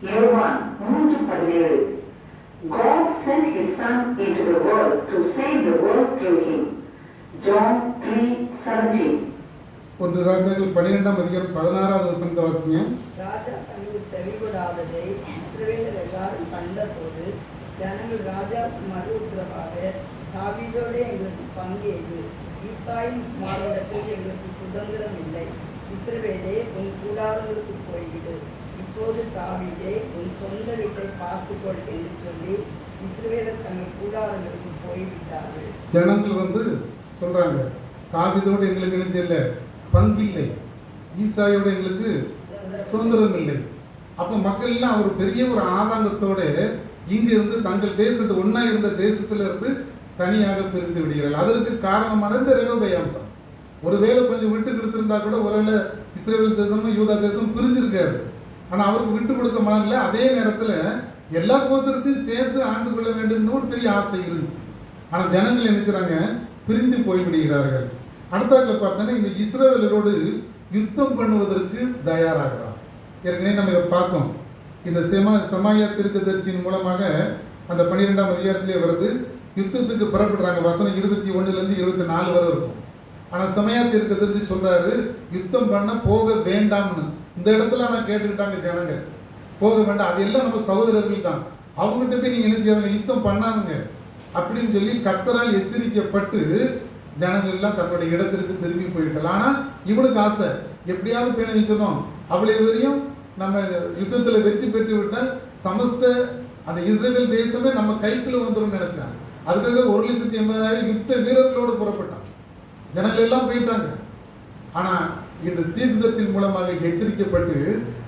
3:17. God sent his son into the world to save the world through him. John 3:17. 1 ராஜாக்கள் 12ஆம் அதிகாரம் 16வது வசனத்தை வாசிங்க. ராஜா தனக்கு செவிகொடாததை இஸ்ரவேலர் எல்லாரும் கண்டபோது ஜனங்கள் ராஜாவுக்கு மறு உத்தரவாக, தாவீதோடு எங்களுக்கு பங்கு எது? ஈசாயின் மாநிலத்தில் எங்களுக்கு சுதந்திரம் இல்லை. இஸ்ரவேலே உன் கூடாரங்களுக்கு போய்விடு. இப்போது தாவீதே உன் சொந்த வீட்டை பார்த்துக்கொள் என்று சொல்லி இஸ்ரவேலர் தங்கள் கூடாரங்களுக்கு போய்விட்டார்கள். ஜனங்கள் சொல்றாங்க, தாவீதோடு எங்களுக்கு என்ன செய்யல, பங்கு இல்லை, ஈசாயோட எங்களுக்கு சுதந்திரம் இல்லை. அப்போ மக்கள் எல்லாம் ஒரு பெரிய ஒரு ஆதங்கத்தோட இங்க இருந்து தங்கள் தேசத்தை ஒன்னா இருந்த தேசத்துல இருந்து தனியாக பிரிந்து விடுகிறார்கள். அதற்கு காரணமான இந்த ரெகோபெயாம் தான். ஒருவேளை கொஞ்சம் விட்டு கொடுத்திருந்தா கூட ஒருவேளை இஸ்ரேல் தேசமும் யூதா தேசம் பிரிஞ்சிருக்காரு. ஆனா அவருக்கு விட்டு கொடுக்க மனதில்ல. அதே நேரத்துல எல்லா கோத்திரத்தையும் சேர்த்து ஆண்டு கொள்ள வேண்டும் ஒரு பெரிய ஆசை இருந்துச்சு. ஆனா ஜனங்கள் என்ன செய்றாங்க, பிரிந்து போய்விடுகிறார்கள். அடுத்தாக்குல பார்த்தோன்னா இந்த இஸ்ரவேலரோடு யுத்தம் பண்ணுவதற்கு தயாராகிறார். ஏற்கனவே நம்ம இதை பார்த்தோம். இந்த சமாயா தீர்க்கதரிசியின் மூலமாக அந்த 12ஆம் அதிகாரத்திலே வருது. யுத்தத்துக்கு புறப்படுறாங்க. வசனம் 21லேருந்து 24 வரை இருக்கும். ஆனால் சமாயா தீர்க்கதரிசி சொல்றாரு, யுத்தம் பண்ண போக வேண்டாம்னு. இந்த இடத்துல நான் கேட்டுக்கிட்டாங்க ஜனங்க, போக வேண்டாம், அது எல்லாம் நம்ம சகோதரர்கள் தான், அவங்ககிட்ட போய் நீங்க என்ன செய்யாதுங்க, யுத்தம் பண்ணாதுங்க அப்படின்னு சொல்லி கர்த்தரால் எச்சரிக்கப்பட்டு ஜனங்கள் எல்லாம் தங்களுடைய இடத்திற்கு திரும்பி போயிட்டாங்க. ஆனா இவனுக்கு ஆசை, எப்படியாவது போய் சொன்னோம் அவளை வரையும் நம்ம யுத்தத்தில் வெற்றி பெற்று விட்டால் சமஸ்த அந்த இஸ்ரேல் தேசமே நம்ம கைக்குள்ள வந்துடும் நினைச்சான். அதுக்காக 1,80,000 யுத்த வீரர்களோடு புறப்பட்டான். ஜனங்கள் எல்லாம் போயிட்டாங்க. ஆனா இந்த தீர்க்கதரிசியின் மூலமாக எச்சரிக்கப்பட்டு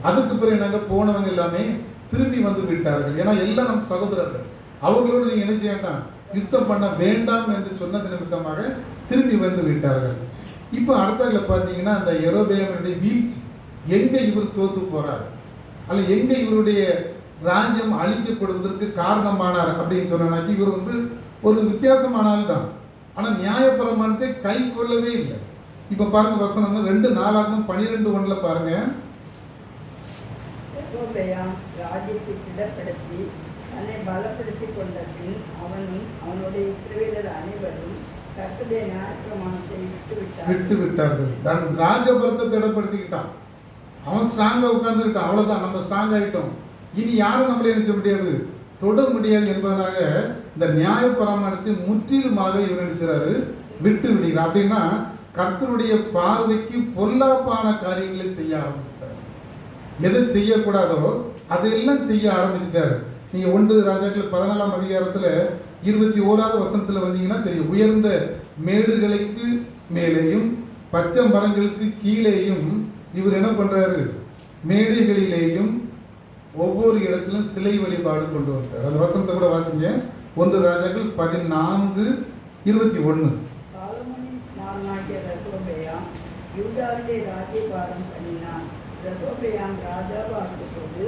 அதுக்கு பிறகு நாங்கள் போனவங்க எல்லாமே திரும்பி வந்து விட்டார்கள். ஏன்னா எல்லாம் நம்ம சகோதரர்கள், அவர்களோடு நீங்க என்ன செய்ய வேண்டாம், யுத்தம் பண்ண வேண்டாம் என்று சொன்னது நிமித்தமாக திரும்பி வந்து விட்டார்கள். இப்போ அடுத்தவங்களை பார்த்தீங்கன்னா அந்த யெரொபெயாமுடைய வீழ்ச்சி, எங்க இவர் தோத்து போறார் அல்ல எங்க இவருடைய ராஜ்யம் அழிக்கப்படுவதற்கு காரணமானார் அப்படின்னு சொன்னாக்கி இவர் ஒரு வித்தியாசமான ஆள் தான். ஆனால் நியாயப்பிரமாணத்தை கை கொள்ளவே இல்லை. இப்போ பாருங்க வசனம் 2 4 12:1 பாருங்க. ரெகொபெயாம் ராஜ்யத்தை திடப்படுத்தி தன்னை பலப்படுத்தி கொண்ட பின் அவனும் அவனுடைய இஸ்ரவேலர் அனைவரும் கர்த்தருடைய நியாயப்பிரமாணத்தை விட்டு விட்டார்கள். தன் ராஜபுரத்தை திடப்படுத்திக்கிட்டான். அவன் ஸ்ட்ராங்கா உட்கார்ந்துருக்கான். அவ்வளவுதான், நம்ம ஸ்ட்ராங் ஆகிட்டோம், இனி யாரும் நம்மளை நினைச்ச முடியாது, தொட முடியாது என்பதனாக இந்த நியாயப்பிரமாணத்தை முற்றிலுமாக இவர் நினைச்சாரு விட்டு விடுகிறார். அப்படின்னா கர்த்தருடைய பார்வைக்கு பொல்லாப்பான காரியங்களை செய்ய ஆரம்பிச்சிட்டாரு. எதை செய்யக்கூடாதோ அதையெல்லாம் செய்ய ஆரம்பிச்சிட்டாரு. நீங்க 1 ராஜாக்கள் 14ஆம் அதிகாரத்துல 21வது வசனத்துல வந்தீங்கன்னா தெரியும். உயர்ந்த மேடுகளுக்கு மேலேயும் பச்சை மரங்களுக்கு கீழேயும் இவர் என்ன பண்றாரு, மேடைகளிலேயும் ஒவ்வொரு இடத்திலும் சிலை வழிபாடு கொண்டு வந்தார். அந்த வசனத்தை கூட வாசிங்க. 1 ராஜாக்கள் 14:21. சாலமோனின் குமாரனாகிய ரெகொபெயாம் யூதாவிலே ராஜ்யபாரம் பண்ணினான். ரெகொபெயாம் ராஜாவாகிய போது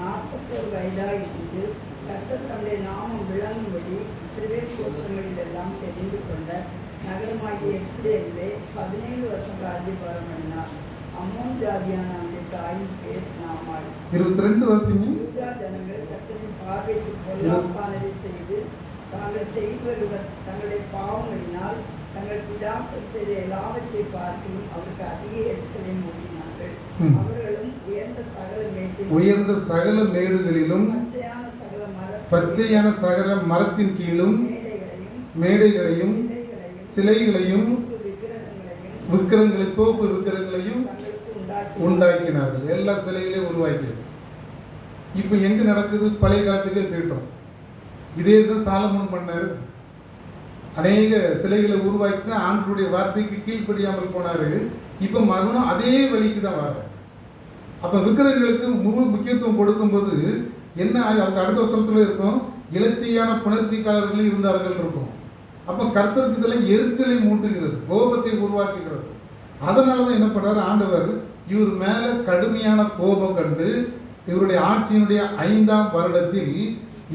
41 வயதாய் இருந்து கர்த்தர் தம்முடைய நாமம் விளங்கும்படி இஸ்ரவேல் கோத்திரங்களிலெல்லாம் தெரிந்து கொண்ட நகரமாகிய எருசலேமிலே 17 வருஷம் ராஜ்யபாரம் பண்ணினார். அம்மோன் ஜாதியான அவனுடைய தாயின் பேர் நாமாள். 22 வாசிங்க. யூதா ஜனங்கள் கர்த்தரின் பார்வைக்கு பொல்லாப்பானதை செய்து தாங்கள் செய்து வருவ தங்களுடைய பாவங்களினால் தங்கள் பிதாக்கள் செய்த எல்லாவற்றை பார்க்கிலும் அவருக்கு அதிக எரிச்சலை மூடினார்கள். அவர்களும் உயர்ந்த சகல மேடுகளிலும் பச்சையான சகல மரத்தின் கீழும் மேடைகளையும் சிலைகளையும் விக்கிரங்களை தோப்பு விக்கிரங்களையும் உண்டாக்கினார்கள். எல்லா சிலைகளையும் உருவாக்கியது. இப்போ எங்க நடக்குது? பழைய காலத்துக்கே போயிட்டோம். இதே தான் சாலமோன் பண்ணாரு. அநேக சிலைகளை உருவாக்கி தான் ஆண்டவருடைய வார்த்தைக்கு கீழ்ப்படியாமல் போனாரு. இப்போ மகனும் அதே வழிக்கு தான் வர. அப்போ விக்கிரகங்களுக்கு முழு முக்கியத்துவம் கொடுக்கும்போது என்ன, அதுக்கு அடுத்த வருஷத்துல இருக்கும், இலட்சியான புணர்ச்சிக்காரர்கள் இருந்தார்கள் இருக்கும். அப்போ கர்த்தருக்கு இதெல்லாம் எரிச்சலை மூட்டுகிறது, கோபத்தை உருவாக்குகிறது. அதனால தான் என்ன பண்றாரு ஆண்டவர், இவர் மேல கடுமையான கோபம் கண்டு இவருடைய ஆட்சியினுடைய 5ஆம் வருடத்தில்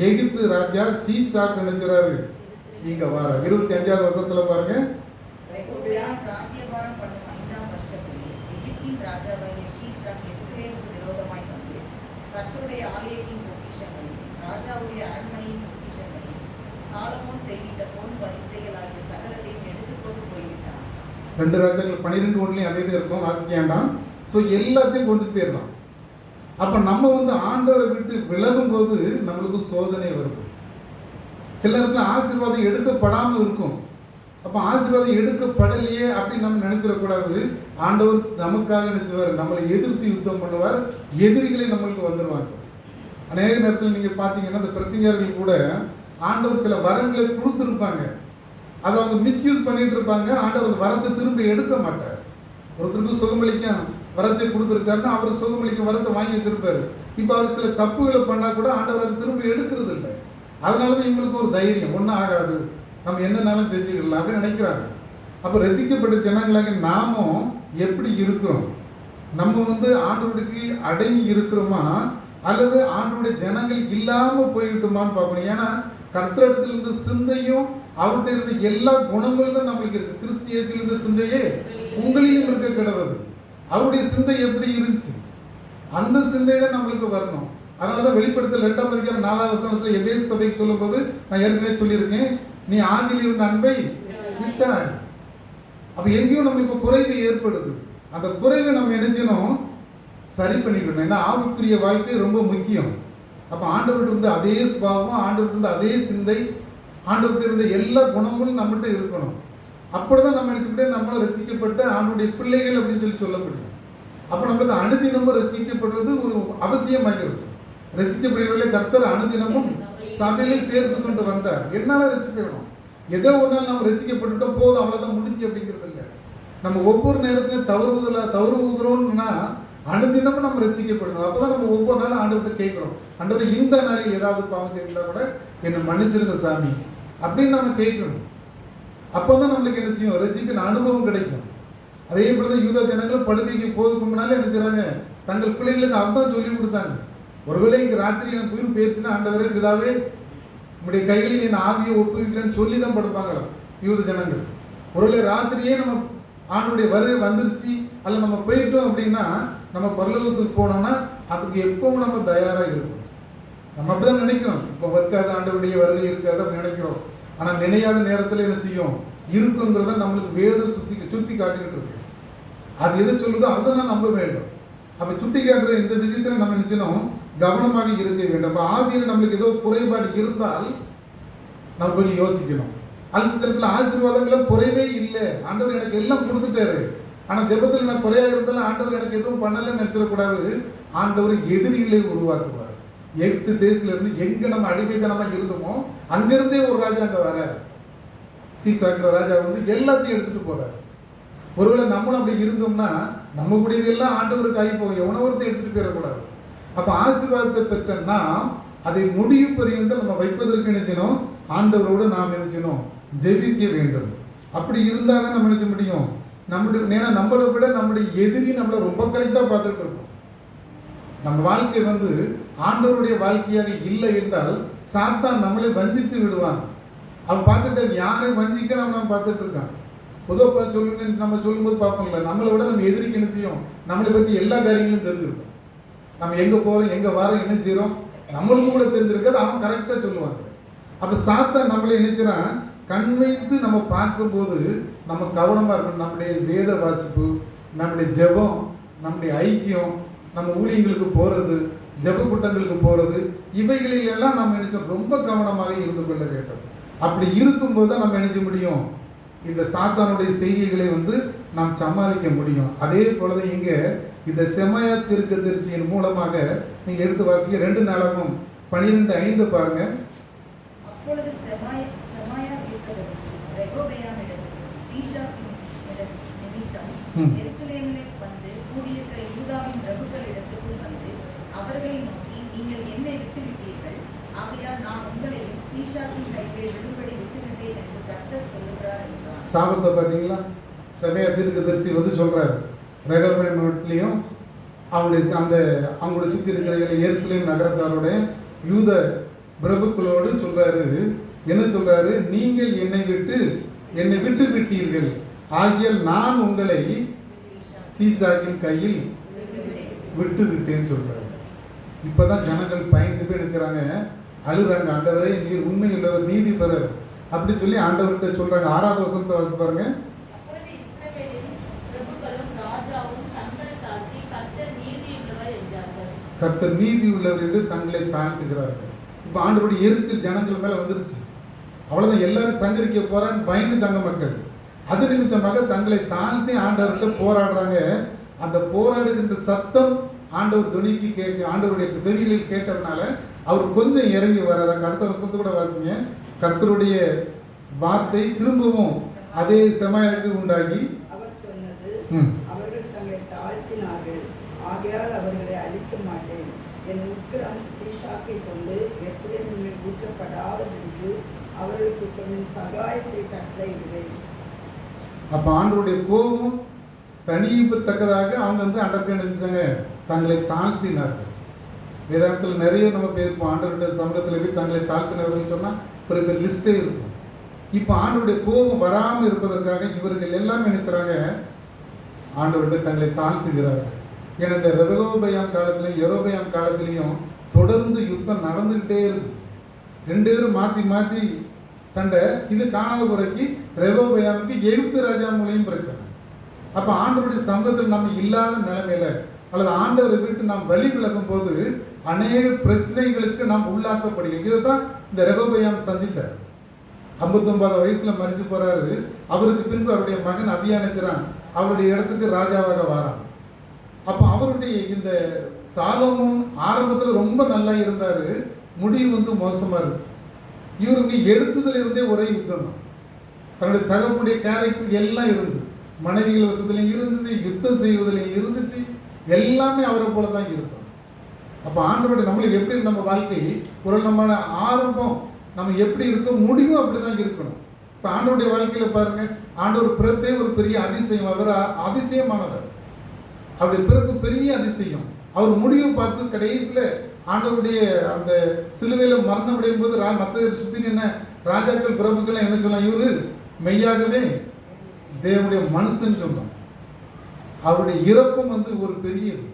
எகிப்து ராஜா சீசாக் நினைக்கிறாரு. இங்க வர 25வது வருஷத்துல பாருங்க. ராஜ்யபாரம் பண்ணும் 5ஆம் வருஷத்தில் எகிப்தின் ராஜாவாகிய சீஷாக் எருசலேமுக்கு விரோதமாய் வந்து கர்த்தருடைய ஆலயத்தின் பொக்கிஷங்களையும் ராஜாவுடைய அரண்மனையின் பொக்கிஷங்களையும் சாலமோன் செய்திட்ட பொன் வரிசைகளாகிய சகலத்தையும் எடுத்துக்கொண்டு போய்விட்டான். 2 ராஜாக்கள் 12:1 அதே தான் இருக்கும், வாசிக்க வேண்டாம். ஸோ எல்லாத்தையும் கொண்டுட்டு போயிடலாம். அப்போ நம்ம ஆண்டவரை விட்டு விலகும் போது நம்மளுக்கு சோதனை வருது. சிலருக்கு ஆசீர்வாதம் எடுக்கப்படாமல் இருக்கும். அப்போ ஆசீர்வாதம் எடுக்கப்படலையே அப்படின்னு நம்ம நினைச்சிடக்கூடாது. ஆண்டவர் நமக்காக நினைச்சுவார், நம்மளை எதிர்த்து யுத்தம் பண்ணுவார், எதிரிகளை நம்மளுக்கு வந்துடுவாங்க. அநேக நேரத்தில் நீங்கள் பார்த்தீங்கன்னா இந்த பிரசங்கர்கள் கூட ஆண்டவர் சில வரங்களை கொடுத்துருப்பாங்க, அதை அவங்க மிஸ்யூஸ் பண்ணிட்டு இருப்பாங்க. ஆண்டவர் வரத்தை திரும்ப எடுக்க மாட்டார். ஒருத்தருக்கு சுகமளிக்கும் வரத்தை கொடுத்துருக்காருன்னா அவர் சுகமளிக்கும் வரத்தை வாங்கி வச்சிருப்பாரு. இப்போ அவர் சில தப்புகளை பண்ணால் கூட ஆண்டவர் அதை திரும்ப எடுக்கிறது இல்லை. அதனால தான் இவங்களுக்கு ஒரு தைரியம், ஒன்றும் ஆகாது, நம்ம என்னன்னாலும் செஞ்சுக்கலாம் அப்படின்னு நினைக்கிறாங்க. அப்போ ரசிக்கப்பட்ட ஜனங்களாக நாமும் எப்படி இருக்கிறோம்? நம்ம ஆண்டவருக்கு அடங்கி இருக்கிறோமா அல்லது ஆண்டவருடைய ஜனங்கள் இல்லாமல் போய்விட்டோமான்னு பார்க்கணும். ஏன்னா கர்த்தரிடத்தில் இருந்த சிந்தையும் அவர்கிட்ட இருந்த எல்லா குணங்களும் தான் நம்மளுக்கு இருக்கு. கிறிஸ்து இயேசுவில் இருந்த சிந்தையே உங்களிலும் இருக்க கிடவது. அவருடைய சிந்தை எப்படி இருந்துச்சு, அந்த சிந்தை தான் நம்மளுக்கு வரணும். அதனாலதான் வெளிப்படுத்தல் 2ஆம் அதிகாரம் 4வது வசனத்துல எபேசு சபைக்கு சொல்லும் போது நான் ஏற்கனவே சொல்லியிருக்கேன், நீ ஆதியில் இருந்த அன்பை விட்டாய். அப்ப எங்கேயும் நம்மளுக்கு குறைவு ஏற்படுது. அந்த குறைவை நம்ம நினைச்சணும் சரி பண்ணிக்கணும். ஏன்னா ஆவிக்குரிய வாழ்க்கை ரொம்ப முக்கியம். அப்ப ஆண்டவர்கிட்ட இருந்த அதே சுபாவம், ஆண்டவர்கிட்ட இருந்த அதே சிந்தை, ஆண்டவர்கிட்ட இருந்த எல்லா குணங்களும் நம்மகிட்ட இருக்கணும். அப்படிதான் நம்ம நினைச்சுக்கிட்டே நம்மளும் ரசிக்கப்பட்ட ஆண்டுடைய பிள்ளைகள் அப்படின்னு சொல்ல முடியும். அப்போ நம்மளுக்கு அனுதினமும் ரசிக்கப்படுறது ஒரு அவசியமாகிறது. ரசிக்கப்படுகிறவர்களே கர்த்தர் அனுதினமும் சபையிலே சேர்த்து கொண்டு வந்தார். என்னால ரசிக்கணும், ஏதோ ஒரு நாள் நம்ம ரசிக்கப்பட்டுட்டோம் போதும், அவ்வளோதான் முடிஞ்சு அப்படிங்கிறது இல்லை. நம்ம ஒவ்வொரு நேரத்திலும் தவறுகிறோம்னா அனுதினமும் நம்ம ரசிக்கப்படணும். அப்போதான் நம்ம ஒவ்வொரு நாளும் ஆண்டவர்கிட்ட கேட்குறோம், ஆண்டவர் இந்த நாளில் ஏதாவது பாவம் செய்திருந்தா கூட என்னை மன்னிச்சிருங்க சாமி அப்படின்னு நம்ம கேட்கணும். அப்போ தான் நம்மளுக்கு என்ன செய்யும், ரசிப்பின் அனுபவம் கிடைக்கும். அதே போல தான் யூதா ஜனங்களும் படுக்கைக்கு போதுக்கு முன்னாலே என்ன செய்றாங்க, தங்கள் பிள்ளைகளுக்கு அர்த்தம் சொல்லி கொடுத்தாங்க. ஒருவேளை இங்கே ராத்திரி எனக்கு உயிர் போயிடுச்சுன்னா ஆண்டவரே பிதாவே நம்முடைய கைகளில் என் ஆவியை ஒப்புவிக்கிறேன்னு சொல்லி தான் படுப்பாங்களாம் யூத ஜனங்கள். ஒருவேளை ராத்திரியே நம்ம ஆண்டுடைய வருகை வந்துருச்சு அல்ல நம்ம போயிட்டோம் அப்படின்னா, நம்ம பரலோகத்துக்கு போனோம்னா அதுக்கு எப்பவும் நம்ம தயாராக இருக்கணும். நம்ம அப்படிதான் நினைக்கிறோம், இப்போ இருக்காத ஆண்டவருடைய வருகை இருக்காது அப்படின்னு நினைக்கிறோம். ஆனால் நினையாத நேரத்தில் என்ன செய்யும், இருக்குங்கிறத நம்மளுக்கு வேதம் சுற்றி காட்டிக்கிட்டு இருக்கு. அது எதை சொல்லுதோ அதை தான் நம்ப வேண்டும். அப்போ சுட்டி காட்டுற இந்த விஷயத்தில் நம்ம நினைச்சணும் கவனமாக இருக்க வேண்டும். அப்போ ஆவியில் நம்மளுக்கு ஏதோ குறைபாடு இருந்தால் நம்ம கொஞ்சம் யோசிக்கணும். அல்லது சில ஆசீர்வாதங்களும் குறைவே இல்லை, ஆண்டவர் எனக்கு எல்லாம் கொடுத்துட்டாரு, ஆனால் ஜெபத்தில் நான் குறையாக இருந்தாலும் ஆண்டவர் எனக்கு எதுவும் பண்ணலைன்னு நினைச்சிடக்கூடாது. ஆண்டவர் எதிரிகளை உருவாக்குவார். எகிப்து தேசத்திலிருந்து எங்கே நம்ம அடிமைத்தனமாக இருந்தோமோ அங்கிருந்தே ஒரு ராஜா அங்கே வரார். சீசாக்கிற ராஜா வந்து எல்லாத்தையும் எடுத்துட்டு போறார். ஒருவேளை நம்மளும் அப்படி இருந்தோம்னா நம்ம கூடியதெல்லாம் ஆண்டவருக்கு ஆகி போகும், எவனோ ஒருத்தர் எடுத்துட்டு போயிடக்கூடாது. அப்போ ஆசீர்வாதத்தை பெற்றோம்னா அதை முடிவு பெரியந்த நம்ம வைப்பதற்கு நினைக்கணும், ஆண்டவரோடு நாம் நினைச்சணும் ஜெபிக்க வேண்டும். அப்படி இருந்தால் தான் நம்ம நினைச்ச முடியும். ஏன்னா நம்மளை விட நம்முடைய எதிரி நம்மளை ரொம்ப கரெக்டாக பார்த்துட்டு இருக்கோம். நம்ம வாழ்க்கை வந்து ஆண்டவருடைய வாழ்க்கையாக இல்லை என்றால் சாத்தான் நம்மளை வஞ்சித்து விடுவான். அவன் பார்த்துட்டு யாரையும் வஞ்சிக்கலாம் நம்ம பார்த்துட்டு இருக்கான். பொதுவாக நம்ம சொல்லும்போது பார்ப்போம்ல, நம்மளை விட நம்ம எதிரிக்கு என்ன செய்யும், நம்மளை பற்றி எல்லா காரியங்களும் தெரிஞ்சிருக்கும். நம்ம எங்கே போகிறோம் எங்கே வரோம் என்ன செய்கிறோம் நம்மளுக்கும் கூட தெரிஞ்சிருக்காது, அவன் கரெக்டாக சொல்லுவாங்க. அப்போ சாத்தான் நம்மளை நினைக்கிறான், கண் வைத்து நம்ம பார்க்கும்போது நம்ம கவனமாக இருக்கணும். நம்முடைய வேத வாசிப்பு, நம்முடைய ஜெபம், நம்முடைய ஐக்கியம், நம்ம ஊழியங்களுக்கு போகிறது, ஜெப கூட்டங்களுக்கு போகிறது, இவைகளிலெல்லாம் நம்ம நினைச்சோம் ரொம்ப கவனமாக இருந்து கொள்ள வேண்டும். அப்படி இருக்கும்போது தான் நம்ம நினைச்ச முடியும், இந்த சாத்தானுடைய செய்கைகளை வந்து நாம் சமாளிக்க முடியும். அதே போலதான் இங்கே இந்த செமாயா தீர்க்கதரிசியின் மூலமாக நீங்கள் எடுத்து வாசிக்க 2 நாளாகவும் 12:5 பாருங்க. அப்பொழுது செமாயா தீர்க்கதரிசி ரெகொபெயாமிடத்தில் சீஷாக்கின் நிமித்தம் எருசலேமிலே வந்து கூடியிருக்கிற யூதாவின் பிரபுக்களிடத்துக்கு வந்து அவர்களை நோக்கி, நீங்கள் என்னை விட்டுவிட்டீர்கள், ஆகையால் நான் உங்களையும் சீஷாக்கின் கையிலே விடுபடி விட்டுவிட்டேன் என்று கர்த்தர் சொல்லுகிறார் என்றார். சாபத்தை பார்த்தீங்களா? செமாயா தீர்க்கதரிசி வந்து சொல்றாரு, ரெகொபெயாமிடத்திலையும் அவங்களுடைய சுற்றி இருக்கிற எருசலேம் நகரத்தாருடைய யூத பிரபுக்களோடு சொல்றாரு. என்ன சொல்றாரு, நீங்கள் என்னை விட்டு விட்டீர்கள், ஆகியால் நான் உங்களை சீசாக்கின் கையில் விட்டு விட்டேன்னு சொல்றாரு. இப்பதான் ஜனங்கள் பயந்து போய் நினைச்சாங்க, அழுறாங்க, ஆண்டவரே நீர் உண்மை உள்ளவர் நீதிபரர் அப்படி சொல்லி ஆண்டவர்கிட்ட சொல்றாங்க. 6வது வசனத்தை வாசி பாருங்க. கர்த்தர் நீதி உள்ளவர் என்று தங்களை தாழ்த்துகிறார்கள். இப்போ ஆண்டவருடைய எரிச்சல் ஜனங்கள் மேலே வந்துருச்சு. அவ்வளோதான், எல்லாரும் சங்கரிக்க போறான்னு பயந்துட்டாங்க மக்கள். அது நிமித்தமாக தங்களை தாழ்த்தி ஆண்டவர்கிட்ட போராடுறாங்க. அந்த போராடுகின்ற சத்தம் ஆண்டவர் துணிக்கு ஆண்டவருடைய செவிகளில் கேட்டதுனால அவர் கொஞ்சம் இறங்கி வர்றாரு. அடுத்த வருஷத்து கூட வாசிங்க, கர்த்தருடைய வார்த்தை திரும்பவும் அதே செமாயாவுக்கு உண்டாகி அவர் சொன்னது, அவர்கள் தங்களை தாழ்த்தினார்கள், ஆகையால் அவர்களை அழிக்க மாட்டேன். என் உக்கிரம் சீஷாக்கை கொண்டு எருசலேமில் மேல் ஊற்றப்படாதபடிக்கு அவர்களுக்கு கொஞ்சம் சகாயத்தை கட்டளையிடுவேன். அப்ப ஆண்டவருடைய கோபம் தணியத்தக்கதாக அவங்க வந்து அண்டர்பேன் நினைச்சாங்க, தங்களை தாழ்த்தினார்கள். வேதாந்தத்தில் நிறைய நம்ம பேருப்போம், ஆண்டவருடைய சமூகத்தில் போய் தங்களை தாழ்த்தினவர்கள் சொன்னால் பெரிய பெரிய லிஸ்டே இருக்கும். இப்போ ஆண்டவருடைய கோபம் வராமல் இருப்பதற்காக இவர்கள் எல்லாம் நினைச்சாங்க, ஆண்டவர்கிட்ட தங்களை தாழ்த்துகிறார்கள். ஏன்னா இந்த ரெகொபெயாம் காலத்திலையும் யெரொபெயாம் காலத்திலையும் தொடர்ந்து யுத்தம் நடந்துகிட்டே இருந்துச்சு. 2 பேரும் மாற்றி மாற்றி சண்டை. இது காணாத குறைக்கு ரெகொபெயாமுக்கு எகிப்து ராஜா மூலையும் பிரச்சனை. அப்போ ஆண்டவருடைய சமூகத்தில் நம்ம இல்லாத நிலைமையில அல்லது ஆண்டவரை விட்டு நாம் வழி விலகும் போது அநேக பிரச்சனைகளுக்கு நாம் உள்ளாக்கப்படுகிறோம். இதை தான் இந்த ரெகொபெயாம் சந்தித்தார். 59 வயசுல மறிச்சு போறாரு. அவருக்கு பின்பு அவருடைய மகன் அபியா நினைச்சான் அவருடைய இடத்துக்கு ராஜாவாக வாரான். அப்போ அவருடைய இந்த சாலோமோன் ஆரம்பத்தில் ரொம்ப நல்லா இருந்தாரு, முடிவு வந்து மோசமா இருந்துச்சு. இவருக்கு எடுத்ததுல இருந்தே ஒரே யுத்தம் தான். தன்னுடைய தகப்புடைய கேரக்டர் எல்லாம் இருந்து, மனைவிகள் வசதிலையும் இருந்தது, யுத்தம் செய்வதிலையும் இருந்துச்சு, எல்லாமே அவரை போல தான் இருக்கும். அப்போ ஆண்டவருடைய நம்மளுக்கு எப்படி நம்ம வாழ்க்கை ஒரு நம்ம ஆரம்பம் நம்ம எப்படி இருக்கோம், முடிவும் அப்படி தான் இருக்கணும். இப்போ ஆண்டவருடைய வாழ்க்கையில் பாருங்க, ஆண்டவர் பிறப்பே ஒரு பெரிய அதிசயம். அவர் அதிசயமானவர். அவருடைய பிறப்பு பெரிய அதிசயம். அவர் முடிவை பார்த்து கடைசியில் ஆண்டவருடைய அந்த சிலுவையில் மரணம் அடையும் போது மற்ற சுற்றி நின்ன ராஜாக்கள் பிரபுக்கள் என்ன சொல்லலாம், இவரு மெய்யாகவே தேவனுடைய மனுஷன் சொன்னான். அவருடைய இறப்பும் வந்து ஒரு பெரியது.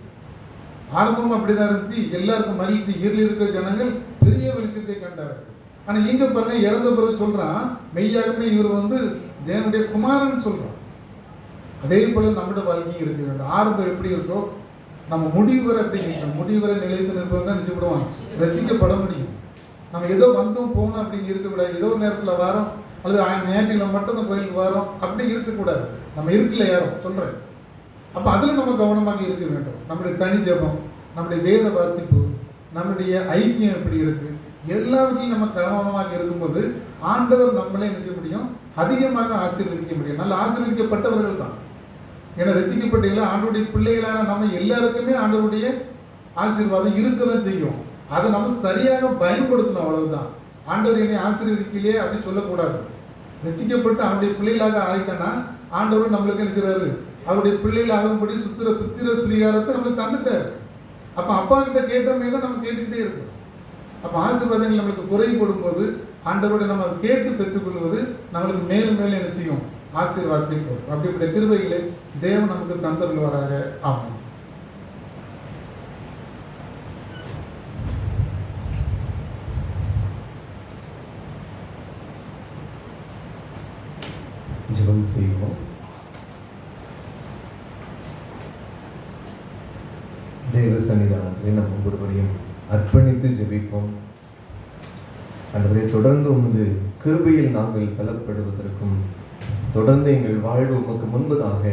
ஆரம்பம் அப்படிதான் இருந்துச்சு. எல்லாருக்கும் மகிழ்ச்சி. இருளில் இருக்கிற ஜனங்கள் பெரிய வெளிச்சத்தை கண்டார்கள். ஆனா இங்க பாருங்க, இறந்த பிறகு சொல்றான், மெய்யாகவே இவர் தேவனுடைய குமாரன் சொல்றான். அதே போல நம்முடைய வாழ்க்கையும் இருக்க வேண்டும். ஆரம்பம் எப்படி இருக்கோ நம்ம முடிவு வரை எப்படி நிற்கணும். முடிவு வரை நிலைத்து நிற்பது தான் நிச்சயப்படுவான் ரசிக்கப்பட முடியும். நம்ம ஏதோ வந்தோம் போகணும் அப்படின்னு இருக்கக்கூடாது. ஏதோ ஒரு நேரத்தில் வரோம் அல்லது ஞாயிற்றுல மட்டும் தான் கோயிலுக்கு வரோம் அப்படி இருக்கக்கூடாது. நம்ம இருக்கல யாரும் சொல்கிறேன். அப்போ அதில் நம்ம கவனமாக இருக்க வேண்டும். நம்முடைய தனி ஜபம், நம்முடைய வேத வாசிப்பு, நம்முடைய ஐக்கியம் எப்படி இருக்குது, எல்லாவற்றையும் நம்ம கவனமாக இருக்கும்போது ஆண்டவர் நம்மளே நினைச்ச முடியும், அதிகமாக ஆசீர்வதிக்க முடியும். நல்ல ஆசீர்வதிக்கப்பட்டவர்கள் தான். ஏன்னா ரசிக்கப்பட்டீங்களா ஆண்டவருடைய பிள்ளைகளான நம்ம எல்லாருக்குமே ஆண்டவருடைய ஆசீர்வாதம் இருக்க தான் செய்யும். அதை நம்ம சரியாக பயன்படுத்தணும், அவ்வளவுதான். ஆண்டவர் என்னை ஆசீர்வதிக்கலையே அப்படின்னு சொல்லக்கூடாது. ரசிக்கப்பட்டு அவருடைய பிள்ளைகளாக ஆகிட்டோன்னா ஆண்டவர் நம்மளுக்கு என்ன செய்றாரு, அவருடைய பிள்ளைகளாகும்படி பித்திர சுவீகாரத்தை நம்மளுக்கு தந்துட்டாரு. அப்போ அப்பா கிட்ட கேட்டோமே தான் நம்ம கேட்டுக்கிட்டே இருக்கோம். அப்போ ஆசீர்வாதங்கள் நம்மளுக்கு குறைபடும் போது ஆண்டவரோட நம்ம அதை கேட்டு பெற்றுக்கொள்வது நம்மளுக்கு மேலும் மேலும் என்ன செய்யும், ஆசீர்வாதத்தை கொடுக்கும். அப்படிப்பட்ட கிருபைகளை தேவன் நமக்கு தந்தருள்வாராக. ஆமாம். ஜெபம் செய்வோம். தேவ சன்னிதானத்தில் நம் ஒவ்வொருவரையும் அர்ப்பணித்து ஜெபிப்போம். ஆண்டவரே, தொடர்ந்து உமது கிருபையில் நாங்கள் பலப்படுவதற்கும், தொடர்ந்து எங்கள் வாழ்வு உமக்கு முன்பதாக,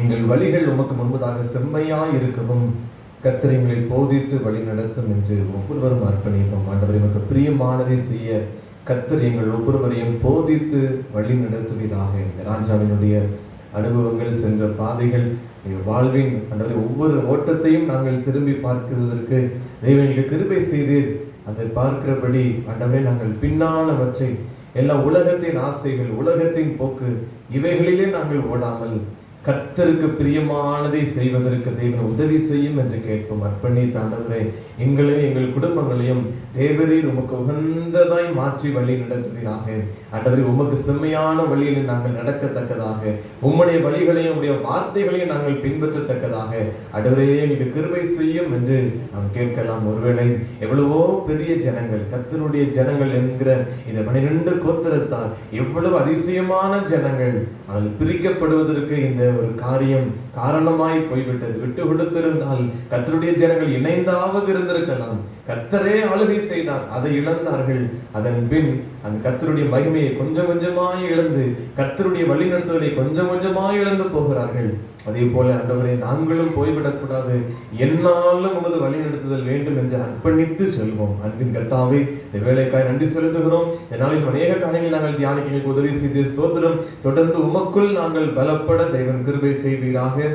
எங்கள் வழிகள் உமக்கு முன்பதாக செம்மையாய் இருக்கவும் கர்த்தர் எங்களை போதித்து வழி நடத்தும் என்று ஒவ்வொருவரும் அர்ப்பணிப்போம். ஆண்டவரே, உமக்கு பிரியமானதை செய்ய கர்த்தர் எங்கள் ஒவ்வொருவரையும் போதித்து வழி நடத்துவீராக. இந்த ராஜாவினுடைய அனுபவங்கள், சென்ற பாதைகள், வாழ்வின் ஆண்டவரே ஒவ்வொரு ஓட்டத்தையும் நாங்கள் திரும்பி பார்க்கிறதற்கு தேவனுக்கு கிருபை செய்து அதை பார்க்கிறபடி ஆண்டவரே நாங்கள் பின்னானவற்றை, எல்லா உலகத்தின் ஆசைகள், உலகத்தின் போக்கு, இவைகளிலே நாங்கள் ஓடாமல் கர்த்தருக்கு பிரியமானதை செய்வதற்கு தேவன் உதவி செய்யும் என்று கேட்போம். அர்ப்பணித்த ஆண்டவரே, எங்களையும் எங்கள் குடும்பங்களையும் தேவரீர் உமக்கு உகந்ததாய் மாற்றி வழி நடத்துவீராக. ஆண்டவரே, உமக்கு செம்மையான வழியில் நாங்கள் நடக்கத்தக்கதாக, உம்முடைய வழிகளையும் உடைய வார்த்தைகளையும் நாங்கள் பின்பற்றத்தக்கதாக ஆண்டவரே எங்களுக்கு கிருபை செய்யும் என்று நாம் கேட்கலாம். ஒருவேளை எவ்வளவோ பெரிய ஜனங்கள், கர்த்தருடைய ஜனங்கள் என்கிற இந்த 12 கோத்திரத்தார் எவ்வளவு அதிசயமான ஜனங்கள், அதில் பிரிக்கப்படுவதற்கு இந்த ஒரு காரியம் காரணமாய் போய்விட்டது. விட்டு கொடுத்திருந்தால் கர்த்தருடைய ஜனங்கள் இணைந்தாவது இருந்திருக்கலாம். கர்த்தரே ஆளுகை செய்தார், அதை இழந்தார்கள். அதன் பின் அந்த கர்த்தருடைய மகிமையை கொஞ்சம் கொஞ்சமாய் இழந்து, கர்த்தருடைய வழி நடத்துவதை கொஞ்சம் கொஞ்சமாய் இழந்து போகிறார்கள். அதே போல ஆண்டவரே, நாங்களும் போய்விடக்கூடாது, என்னாலும் உமது வழி நடத்துதல் வேண்டும் என்று அர்ப்பணித்து செல்வோம். அன்பின் கர்த்தாவே, இந்த வேலைக்காய் நன்றி செலுத்துகிறோம். இதனாலும் அநேக காரியங்கள் நாங்கள் தியானிக்க உதவி செய்து ஸ்தோத்திரம். தொடர்ந்து உமக்குள் நாங்கள் பலப்பட தேவன் கிருபை செய்வீராக.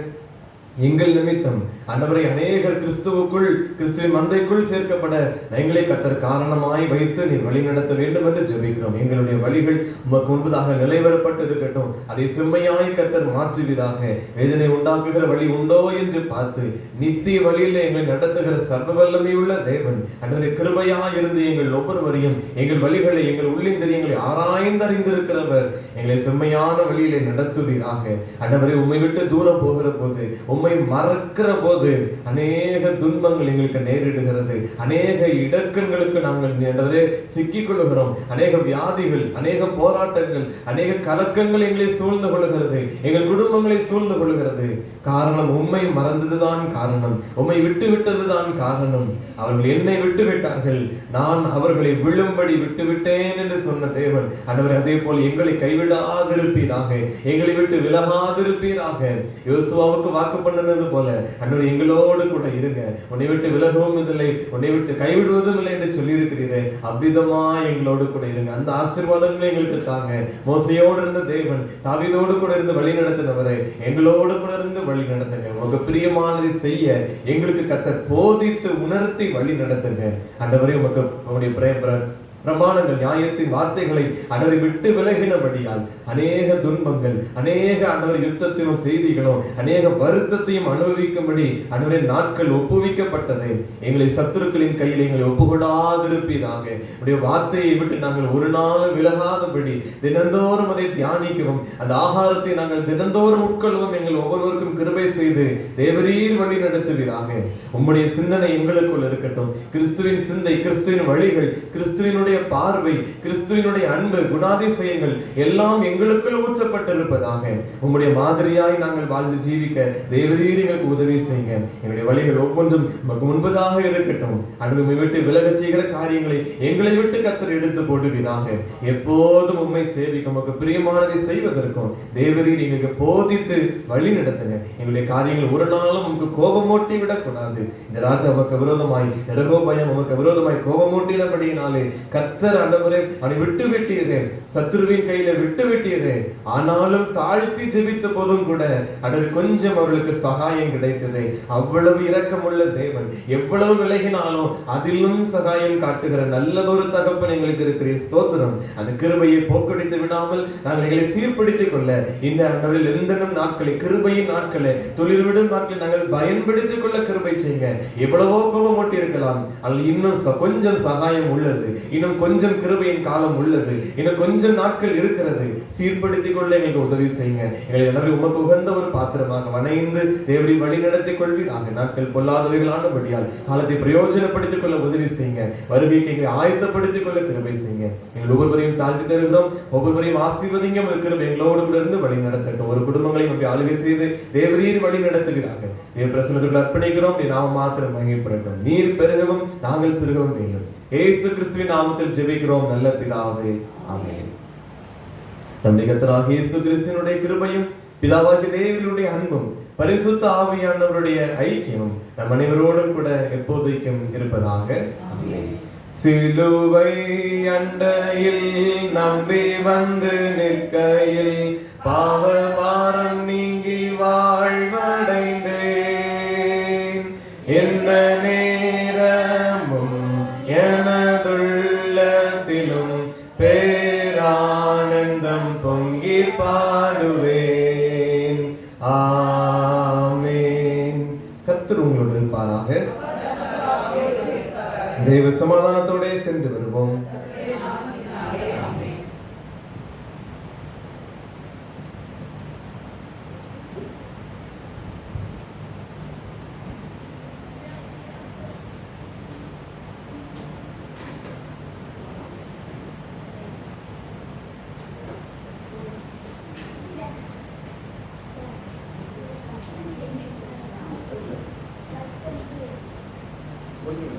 எங்கள் நிமித்தம் ஆண்டவரை அநேகர் கிறிஸ்துவின் மந்தைக்குள் சேர்க்கப்பட எங்களை கர்த்தர் காரணமாய் வைத்து நீர் வழி நடத்த வேண்டும் என்று ஜெபிக்கிறோம். எங்களுடைய வழிகள் உமக்கு முன்பதாக நிலைவரப்பட்டு இருக்கட்டும். அதை செம்மையாய் கர்த்தர் மாற்றுவீராக. வேதனை உண்டாக்குகிற வழி உண்டோ என்று பார்த்து நித்திய வழியில் எங்களை நடத்துகிற சர்வ வல்லமையுள்ள தேவன் ஆண்டவரை கிருபையாய் இருந்து எங்கள் ஒவ்வொருவரையும், எங்கள் வழிகளை, எங்கள் உள்ளிந்திரியங்களை ஆராய்ந்து அறிந்திருக்கிறவர் எங்களை செம்மையான வழியிலே நடத்துவீராக. ஆண்டவரை, உம்மை விட்டு தூரம் போகிற போது, உம்மை மறக்கிற போது அநேக துன்பங்கள் எங்களுக்கு நேரிடுகிறது. அநேக இடக்கண்களுக்கு நாங்கள் சிக்கிக் கொள்ளுகிறோம். அநேக வியாதிகள், அநேக போராட்டங்கள், அநேக கலக்கங்கள் எங்களை சூழ்ந்து கொள்ளுகிறது, எங்கள் குடும்பங்களை சூழ்ந்து கொள்ளுகிறது. காரணம் உம்மை மறந்ததுதான் காரணம், உம்மை விட்டு விட்டதுதான் காரணம். அவர்கள் என்னை விட்டு விட்டார்கள், நான் அவர்களை விழும்படி விட்டு விட்டேன் என்று சொன்ன தேவன் ஆண்டவரே, அதே போல் எங்களை கைவிடாதிருப்பீராக, எங்களை விட்டு விலகாதிருப்பீராக. யோசுவாவுக்கு வாக்கு பண்ணது போல ஆண்டவரே, எங்களோடு கூட இருங்க, உன்னை விட்டு விலகவும் இல்லை, உன்னை விட்டு கைவிடுவதும் இல்லை என்று சொல்லி இருக்கிறீரே, அவ்விதமா எங்களோடு கூட இருங்க. அந்த ஆசீர்வாதங்களை எங்களுக்கு தாங்க. மோசையோடு இருந்த தேவன் தாவீதோடு கூட இருந்து வழி நடத்தினவரை எங்களோடு கூட இருந்து வழி நடத்துங்க. உங்க பிரியமானதை செய்ய எங்களுக்கு கர்த்தர் போதித்து உணர்த்தி வழி நடத்துங்க. ஆண்டவரே, உமக்கு உங்களுடைய பிரமாணங்கள் நியாயத்தின் வார்த்தைகளை ஆண்டவரை விட்டு விலகினபடியால் அநேக துன்பங்கள், அநேக ஆண்டவர் யுத்தத்திலும் செய்திகளும், அநேக வருத்தத்தையும் அனுபவிக்கும்படி ஆண்டவரே நாட்கள் ஒப்புவிக்கப்பட்டது. எங்களை சத்துருக்களின் கையில் எங்களை ஒப்புக்கொடாதிருப்பீராக. உடைய வார்த்தையை விட்டு நாங்கள் ஒரு நாள் விலகாதபடி தினந்தோறும் அதை தியானிக்கவும், அந்த ஆகாரத்தை நாங்கள் தினந்தோறும் உட்கொள்ளவும் எங்கள் ஒவ்வொருவருக்கும் கிருபை செய்து தேவரீர் வழி நடத்துவீராக. உம்முடைய சிந்தனை எங்களுக்குள் இருக்கட்டும். கிறிஸ்துவின் சிந்தை, கிறிஸ்துவின் வழிகள், கிறிஸ்துவினுடைய பார்வை, கிறிஸ்துவினுடைய அன்பு, குணாதிசயங்கள் எல்லாம் எங்களுக்குள் ஊற்றப்பட்டிருப்பதாக. உம்முடைய மாதிரியாய் நாங்கள் வாழ்ந்து ஜீவிக்க தேவரீர் எங்களுக்கு உதவி செய்யுங்க. எங்களுடைய வழிகள் ஒவ்வொன்றும் முன்பதாக இருக்கட்டும். அன்பை விட்டு விலகச் செய்கிற காரியங்களை எங்களை விட்டு கர்த்தர் எடுத்து போடுவீராக. எப்போதும் உம்மை சேவிக்க உமக்கு பிரியமானதை செய்வதற்கும் தேவரீர் எங்களுக்கு போதித்து வழி நடத்துங்க. எங்களுடைய காரியங்கள் ஒரு நாளும் உமக்கு கோபமூட்டி விடக்கூடாது. இந்த ராஜா உமக்கு விரோதமாய், ரெகோபயம் உமக்கு விரோதமாய் கோபமூட்டினபடியினாலே கர்த்தர் ஆண்டவரே அவனை விட்டு விட்டீரே, சத்துருவின் கையில விட்டு விட்டீரே. ஆனாலும் தாழ்த்தி ஜெபித்த போதும் கூட ஆண்டவரே கொஞ்சம் அவர்களுக்கு சகாயம் கிடைத்தது. அவ்வளவு இரக்கமுள்ள தேவன், எவ்வளவு விலகினாலும் அதிலும் சகாயம் காட்டுகிற நல்லதொரு தகப்பன் எங்களுக்கு இருக்கிற ஸ்தோத்திரம். அந்த கிருபையை போக்கடித்து விடாமல் நாங்கள் எங்களை சீர்படுத்திக் கொள்ள இந்த ஆண்டவரில் எந்தெந்த நாட்களை, கிருபையின் நாட்களை, தொழில்விடும் நாட்களை நாங்கள் பயன்படுத்திக் கொள்ள கிருபை செய்யுங்க. எவ்வளவோ கோபம் ஓட்டி இருக்கலாம், ஆனால் இன்னும் கொஞ்சம் சகாயம் உள்ளது, இன்னும் கொஞ்சம் கிருபையின் காலம் உள்ளது, இன்னும் கொஞ்சம் நாட்கள் இருக்கிறது. சீர்படுத்திக் கொள்ள எங்களுக்கு உதவி செய்யுங்க. எங்களை எல்லாரும் உமக்கு உகந்த ஒரு பாத்திரமாக வணைந்து தேவரை வழி நடத்திக் கொள்வீராக. நாட்கள் பொல்லாதவைகளானபடியால் காலத்தை பிரயோஜனப்படுத்திக் கொள்ள உதவி செய்யுங்க. வருகைக்கு எங்களை ஆயத்தப்படுத்திக் கொள்ள கிருபை செய்யுங்க. எங்கள் ஒவ்வொருவரையும் தாழ்த்தி தருகிறோம். ஒவ்வொருவரையும் ஆசீர்வதிங்க. உங்கள் கிருபை எங்களோடு கூட இருந்து வழி நடத்தட்டும். ஒரு குடும்பங்களையும் அப்படி ஆளுகை செய்து தேவரீர் வழி நடத்துகிறாங்க. தேவ பிரசன்னத்துக்குள் அர்ப்பணிக்கிறோம். நாம மாத்திரம் மகிமைப்படட்டும். நீர் பெருகவும் நாங்கள் சிறுகவும் வேண்டும். இயேசு கிறிஸ்துவின் நாமத்தில் ஜெபிக்கிறோம் நல்ல பிதாவே, ஆமென். நம்முடைய கர்த்தராகிய இயேசு கிறிஸ்துவினுடைய கிருபையும், பிதாவாகிய தேவனுடைய அன்பும், பரிசுத்த ஆவியானவருடைய ஐக்கியமும் நம் அனைவரோடும் கூட எப்போதைக்கும் இருப்பதாக. ஆமென். சிலுவை அண்டையில் நம்பி வந்து நிற்கையில் பாவ பாரம் நீங்கி வாழ்வடைந்தேன். எந்த நேரமும் எனதுள்ளத்திலும் பேரானந்தம் பொங்கி பாடுவேன். ஆமென். கர்த்தர் உங்களோடு இருப்பாராக. தேவ சமாதானத்தோட சென்று வருவோம். When you